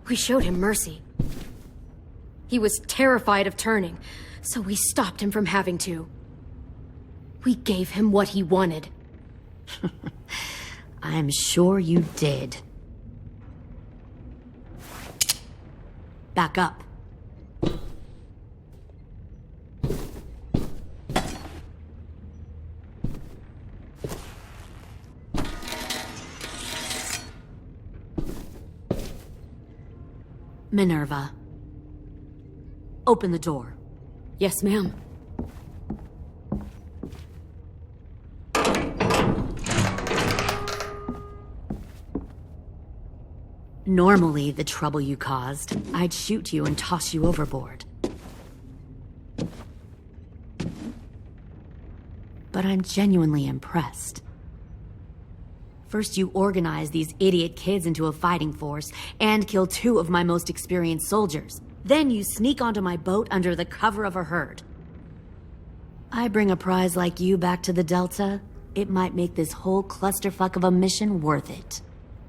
[SPEAKER 1] We showed him mercy. He was terrified of turning, so we stopped him from having to. We gave him what he wanted.
[SPEAKER 14] I'm sure you did. Back up. Minerva. Open the door.
[SPEAKER 1] Yes, ma'am.
[SPEAKER 14] Normally, the trouble you caused, I'd shoot you and toss you overboard. But I'm genuinely impressed. First, you organize these idiot kids into a fighting force and kill 2 of my most experienced soldiers. Then you sneak onto my boat under the cover of a herd. I bring a prize like you back to the Delta, it might make this whole clusterfuck of a mission worth it.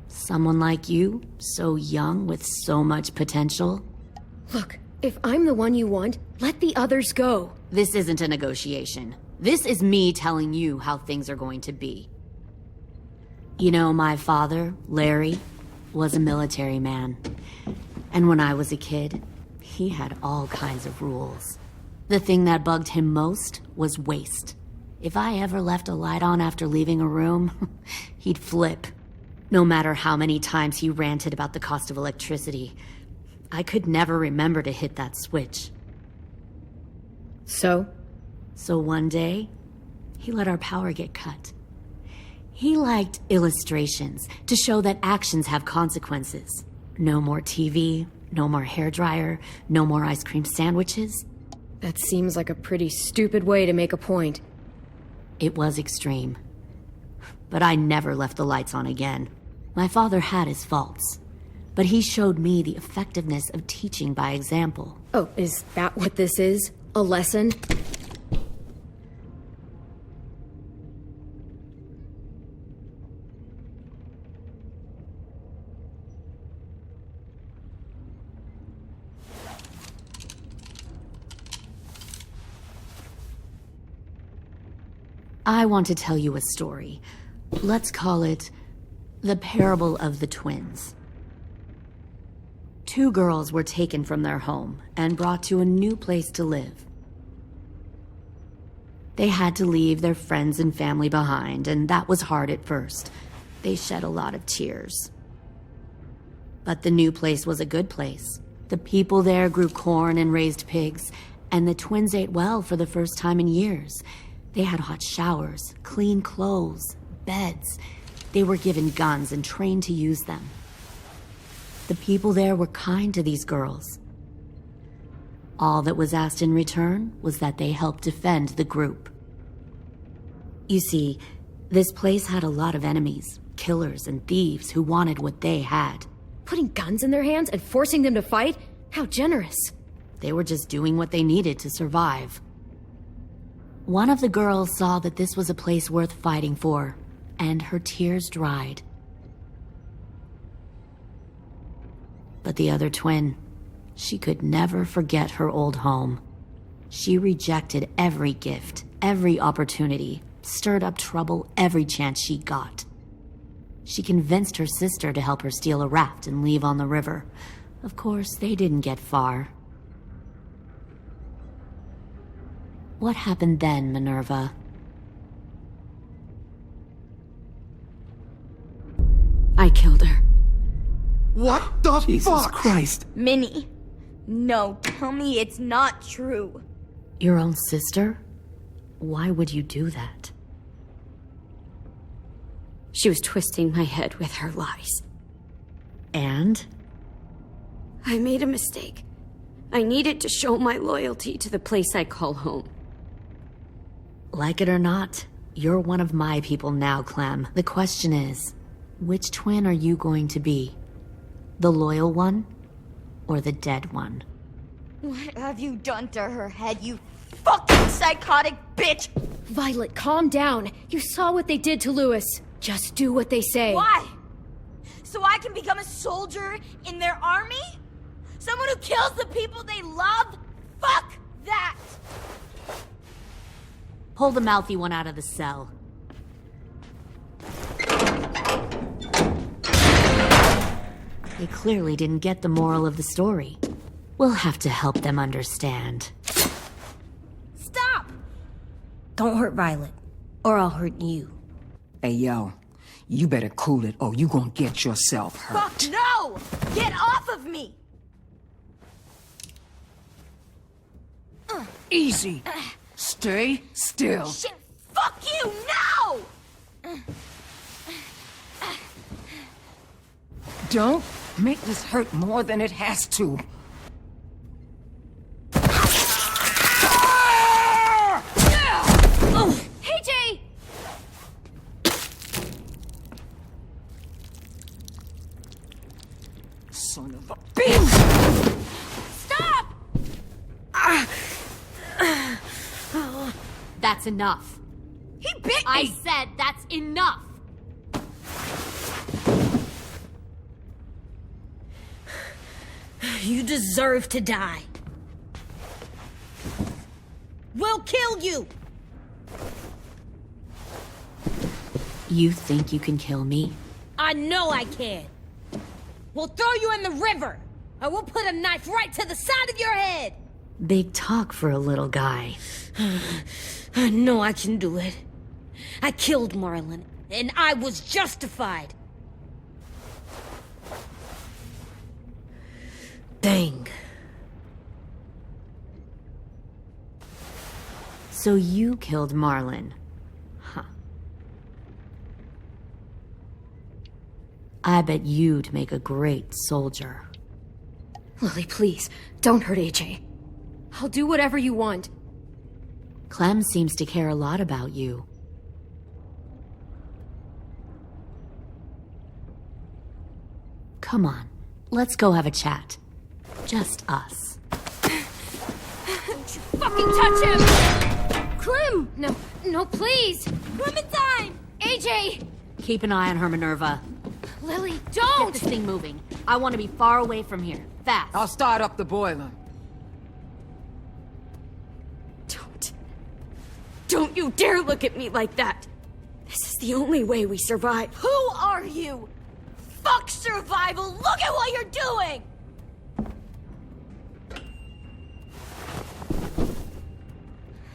[SPEAKER 14] Someone like you, so young with so much potential.
[SPEAKER 1] Look, if I'm the one you want, let the others go.
[SPEAKER 14] This isn't a negotiation. This is me telling you how things are going to be. You know, my father, Larry, was a military man. And when I was a kid, he had all kinds of rules. The thing that bugged him most was waste. If I ever left a light on after leaving a room, he'd flip. No matter how many times he ranted about the cost of electricity, I could never remember to hit that switch.
[SPEAKER 1] So
[SPEAKER 14] one day, he let our power get cut. He liked illustrations to show that actions have consequences. No more TV, no more hairdryer, no more ice cream sandwiches.
[SPEAKER 1] That seems like a pretty stupid way to make a point.
[SPEAKER 14] It was extreme. But I never left the lights on again. My father had his faults, but he showed me the effectiveness of teaching by example.
[SPEAKER 1] Oh, is that what this is? A lesson?
[SPEAKER 14] I want to tell you a story. Let's call it the Parable of the Twins. 2 girls were taken from their home and brought to a new place to live. They had to leave their friends and family behind, and that was hard at first. They shed a lot of tears. But the new place was a good place. The people there grew corn and raised pigs, and the twins ate well for the first time in years. They had hot showers, clean clothes, beds. They were given guns and trained to use them. The people there were kind to these girls. All that was asked in return was that they help defend the group. You see, this place had a lot of enemies, killers and thieves who wanted what they had.
[SPEAKER 1] Putting guns in their hands and forcing them to fight? How generous.
[SPEAKER 14] They were just doing what they needed to survive. One of the girls saw that this was a place worth fighting for, and her tears dried. But the other twin, she could never forget her old home. She rejected every gift, every opportunity, stirred up trouble every chance she got. She convinced her sister to help her steal a raft and leave on the river. Of course, they didn't get far. What happened then, Minerva?
[SPEAKER 1] I killed her.
[SPEAKER 12] What the Jesus fuck? Christ.
[SPEAKER 3] Minnie, no, tell me it's not true.
[SPEAKER 14] Your own sister? Why would you do that?
[SPEAKER 3] She was twisting my head with her lies.
[SPEAKER 14] And?
[SPEAKER 3] I made a mistake. I needed to show my loyalty to the place I call home.
[SPEAKER 14] Like it or not, you're one of my people now, Clem. The question is, which twin are you going to be? The loyal one, or the dead one?
[SPEAKER 11] What have you done to her head, you fucking psychotic bitch?
[SPEAKER 1] Violet, calm down. You saw what they did to Lewis. Just do what they say.
[SPEAKER 11] Why? So I can become a soldier in their army? Someone who kills the people they love? Fuck that!
[SPEAKER 14] Pull the mouthy one out of the cell. They clearly didn't get the moral of the story. We'll have to help them understand.
[SPEAKER 11] Stop!
[SPEAKER 6] Don't hurt Violet, or I'll hurt you.
[SPEAKER 13] Hey, yo. You better cool it, or you gonna get yourself hurt.
[SPEAKER 11] Fuck no! Get off of me!
[SPEAKER 13] Easy. Stay still.
[SPEAKER 11] Shit, fuck you, no!
[SPEAKER 13] Don't make this hurt more than it has to.
[SPEAKER 1] Hey, Jay!
[SPEAKER 13] Son of a bitch!
[SPEAKER 11] Stop!
[SPEAKER 14] That's enough.
[SPEAKER 11] He bit me!
[SPEAKER 14] I said that's enough!
[SPEAKER 6] You deserve to die. We'll kill you!
[SPEAKER 14] You think you can kill me?
[SPEAKER 6] I know I can. We'll throw you in the river. I will put a knife right to the side of your head.
[SPEAKER 14] Big talk for a little guy.
[SPEAKER 6] I know I can do it. I killed Marlon, and I was justified. Dang.
[SPEAKER 14] So you killed Marlon. Huh. I bet you'd make a great soldier.
[SPEAKER 1] Lily, please, don't hurt AJ. I'll do whatever you want.
[SPEAKER 14] Clem seems to care a lot about you. Come on, let's go have a chat. Just us.
[SPEAKER 11] Don't you fucking touch him!
[SPEAKER 1] Clem! No, please!
[SPEAKER 11] Clementine!
[SPEAKER 1] AJ!
[SPEAKER 14] Keep an eye on her, Minerva.
[SPEAKER 1] Lily,
[SPEAKER 14] Get
[SPEAKER 1] don't!
[SPEAKER 14] this thing moving. I want to be far away from here. Fast.
[SPEAKER 13] I'll start up the boiler.
[SPEAKER 3] Don't you dare look at me like that! This is the only way we survive.
[SPEAKER 11] Who are you? Fuck survival! Look at what you're doing!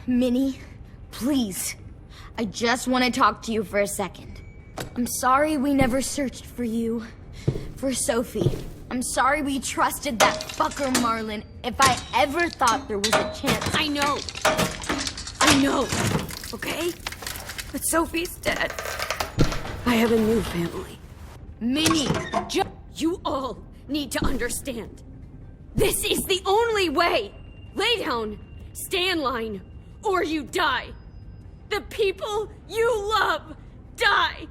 [SPEAKER 3] Minnie, please. I just want to talk to you for a second. I'm sorry we never searched for you. For Sophie. I'm sorry we trusted that fucker Marlon if I ever thought there was a chance.
[SPEAKER 1] I know,
[SPEAKER 3] okay? But Sophie's dead. I have a new family. Minnie, you all need to understand. This is the only way! Lay down, stay in line, or you die. The people you love die.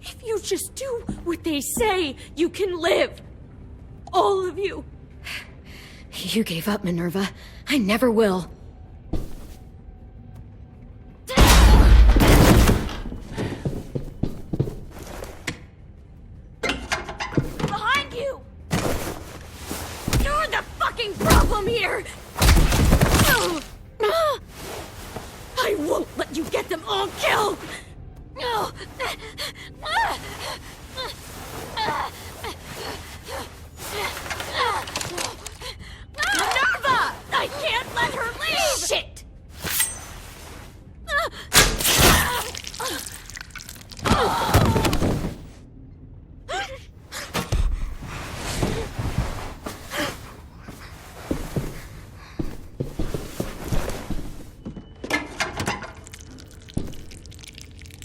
[SPEAKER 3] If you just do what they say, you can live. All of you.
[SPEAKER 1] You gave up, Minerva. I never will.
[SPEAKER 11] Behind you!
[SPEAKER 3] You're the fucking problem here! I won't let you get them all killed! Minerva! I can't let her leave! Shit!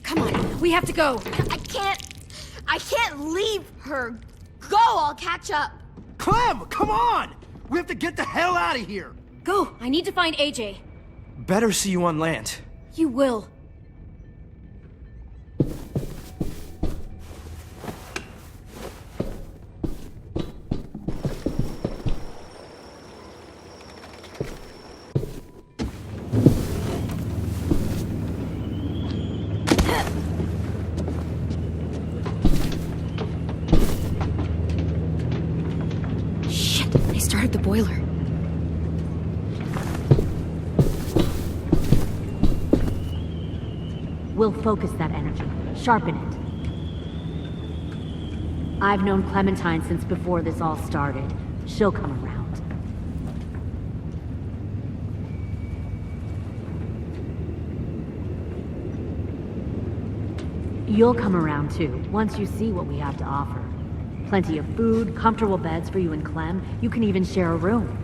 [SPEAKER 1] Come on, we have to go.
[SPEAKER 3] I I can't leave her. Go, I'll catch up.
[SPEAKER 8] Clem, come on! We have to get the hell out of here!
[SPEAKER 11] Go! I need to find AJ.
[SPEAKER 8] Better see you on land.
[SPEAKER 11] You will.
[SPEAKER 1] Shit, they started the boiler.
[SPEAKER 14] We'll focus that energy, sharpen it. I've known Clementine since before this all started. She'll come around. You'll come around too, once you see what we have to offer. Plenty of food, comfortable beds for you and Clem. You can even share a room.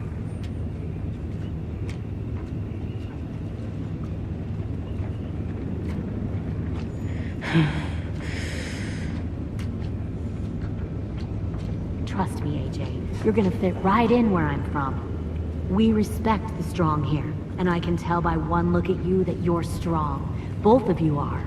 [SPEAKER 14] Trust me, AJ. You're gonna fit right in where I'm from. We respect the strong here, and I can tell by one look at you that you're strong. Both of you are.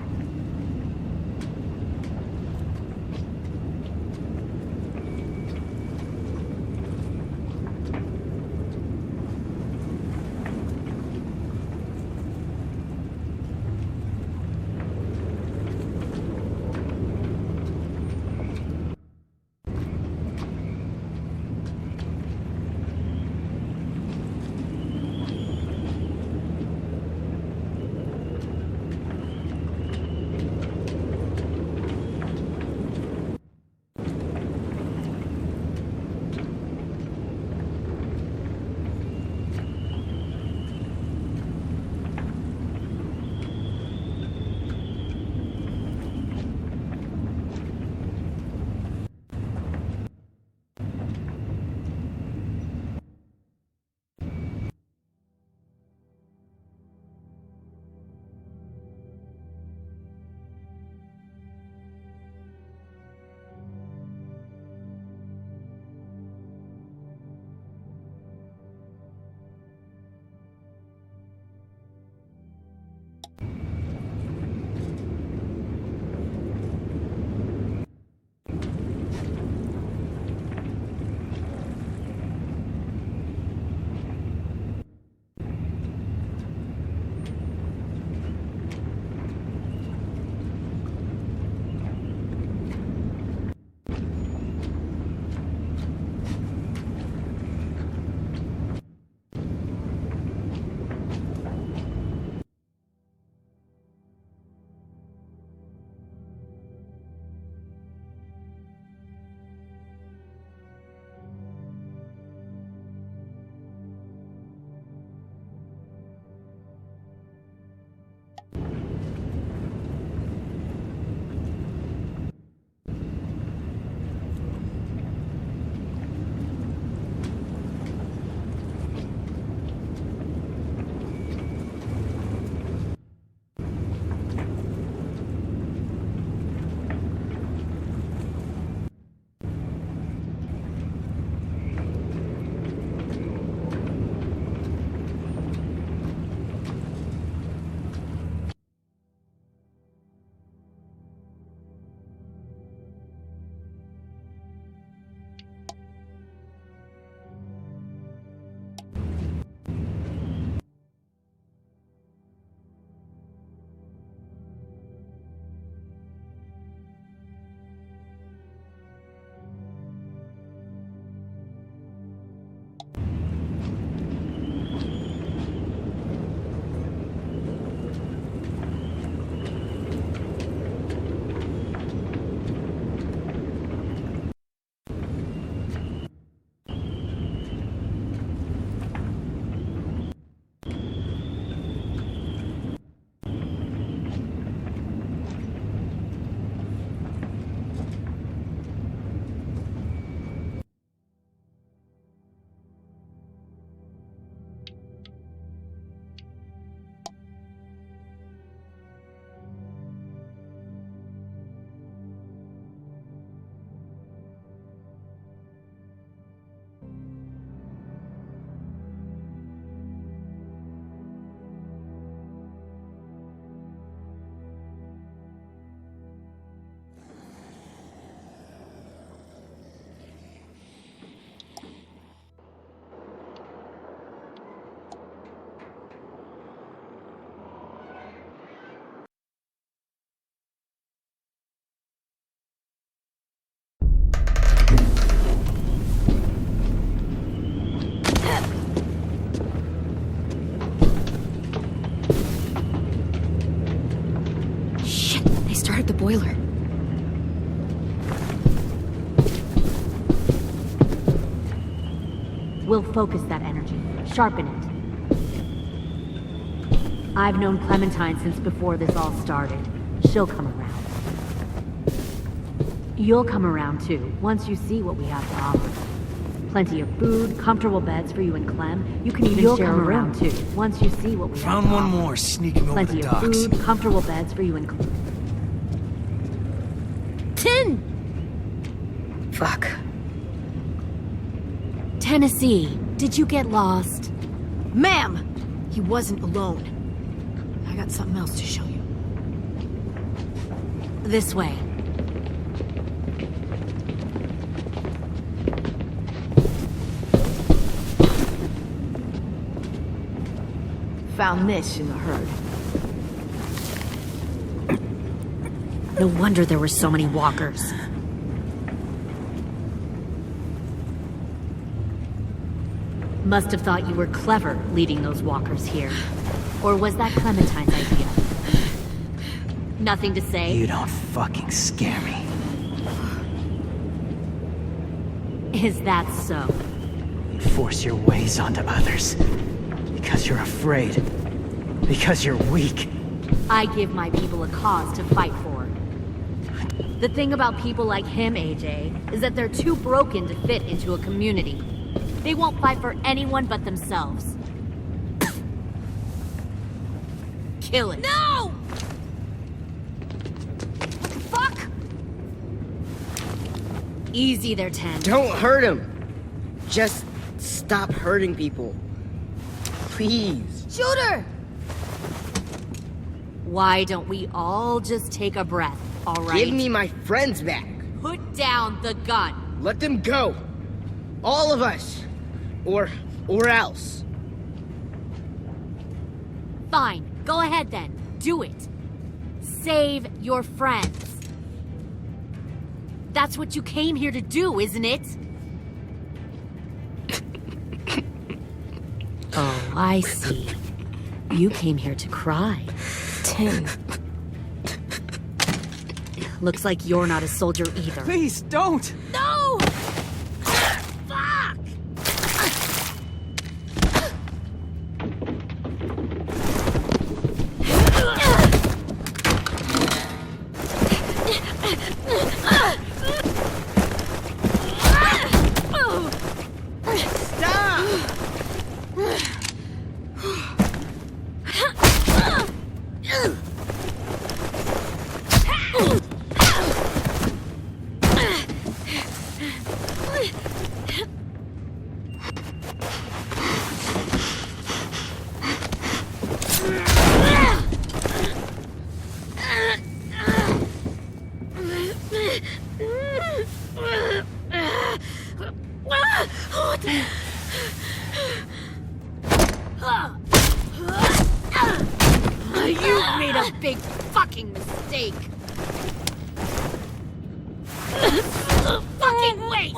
[SPEAKER 1] heard the boiler.
[SPEAKER 14] We'll focus that energy, sharpen it. I've known Clementine since before this all started. She'll come around. You'll come around too, once you see what we have to offer. Plenty of food, comfortable beds for you and Clem. You can even share a room too, once you see what we have to offer.
[SPEAKER 8] Found one more sneaking over the docks.
[SPEAKER 14] Plenty of food, comfortable beds for you and Clem.
[SPEAKER 6] 10!
[SPEAKER 1] Fuck.
[SPEAKER 14] Tennessee, did you get lost?
[SPEAKER 2] Ma'am! He wasn't alone. I got something else to show you.
[SPEAKER 14] This way.
[SPEAKER 2] Found this in the herd.
[SPEAKER 14] No wonder there were so many walkers. Must have thought you were clever leading those walkers here. Or was that Clementine's idea? Nothing to say?
[SPEAKER 8] You don't fucking scare me.
[SPEAKER 14] Is that so?
[SPEAKER 8] You force your ways onto others. Because you're afraid. Because you're weak.
[SPEAKER 14] I give my people a cause to fight for. The thing about people like him, AJ, is that they're too broken to fit into a community. They won't fight for anyone but themselves. Kill it.
[SPEAKER 2] No! What the fuck?
[SPEAKER 14] Easy there, 10.
[SPEAKER 4] Don't hurt him. Just stop hurting people. Please.
[SPEAKER 2] Shoot her!
[SPEAKER 14] Why don't we all just take a breath, all right?
[SPEAKER 4] Give me my friends back.
[SPEAKER 14] Put down the gun.
[SPEAKER 4] Let them go. All of us. Or else.
[SPEAKER 14] Fine. Go ahead then. Do it. Save your friends. That's what you came here to do, isn't it? Oh, I see. You came here to cry.
[SPEAKER 6] 10.
[SPEAKER 14] Looks like you're not a soldier either.
[SPEAKER 8] Please, don't!
[SPEAKER 2] No!
[SPEAKER 14] You made a big fucking mistake. Fucking wait!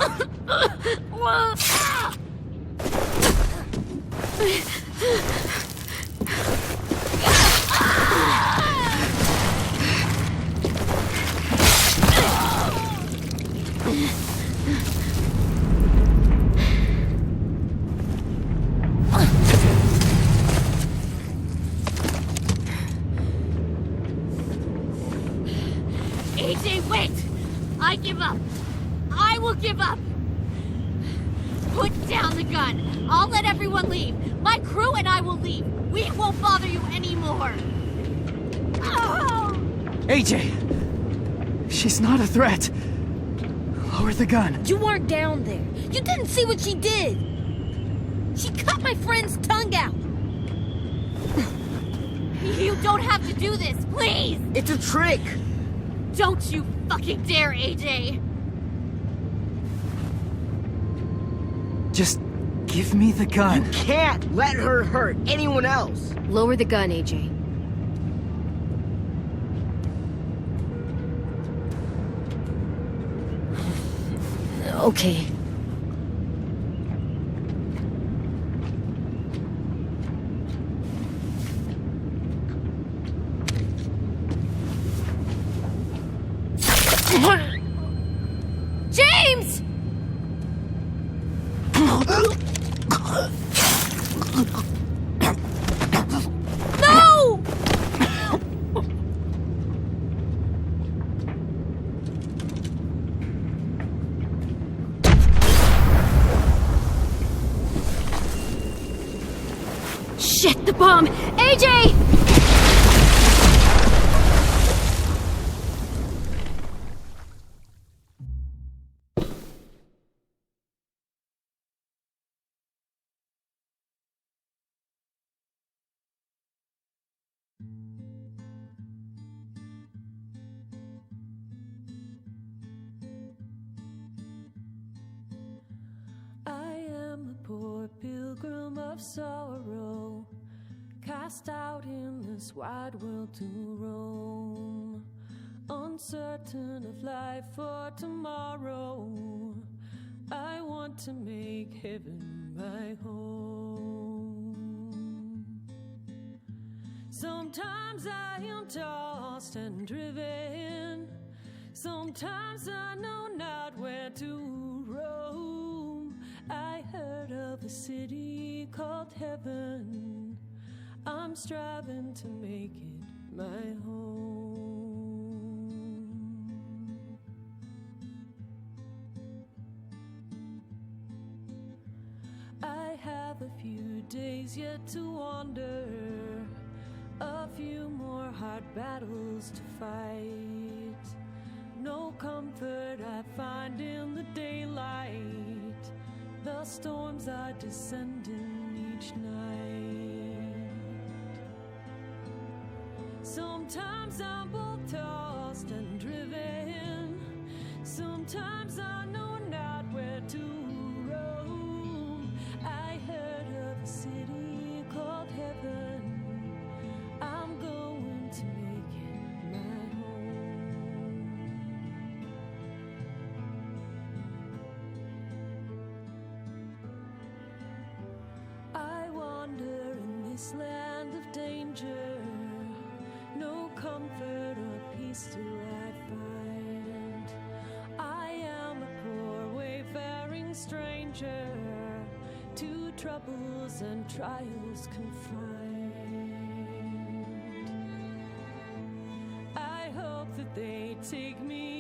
[SPEAKER 14] AJ, wait! I give up. I will give up. Put down the gun. I'll let everyone leave. My crew and I will leave. We won't bother you anymore. Oh!
[SPEAKER 8] AJ! She's not a threat. Lower the gun.
[SPEAKER 6] You weren't down there. You didn't see what she did. She cut my friend's tongue out.
[SPEAKER 14] You don't have to do this, please!
[SPEAKER 4] It's a trick.
[SPEAKER 14] Don't you fucking dare, AJ!
[SPEAKER 8] Just give me the gun.
[SPEAKER 4] You can't let her hurt anyone else.
[SPEAKER 1] Lower the gun, AJ.
[SPEAKER 6] Okay.
[SPEAKER 3] James! No!
[SPEAKER 1] Shit, the bomb! AJ!
[SPEAKER 15] Poor pilgrim of sorrow, cast out in this wide world to roam, uncertain of life for tomorrow. I want to make heaven my home. Sometimes I am tossed and driven, sometimes I know not where to roam. I heard of a city called heaven, I'm striving to make it my home. I have a few days yet to wander, a few more hard battles to fight. No comfort I find in the daylight, the storms are descending each night. Sometimes I'm both tossed and driven, sometimes I know not where to roam. I heard of a city called heaven, I'm going to make it my home. I wander in this land of danger, no comfort or peace do I find. I am a poor wayfaring stranger, to troubles and trials confined. I hope that they take me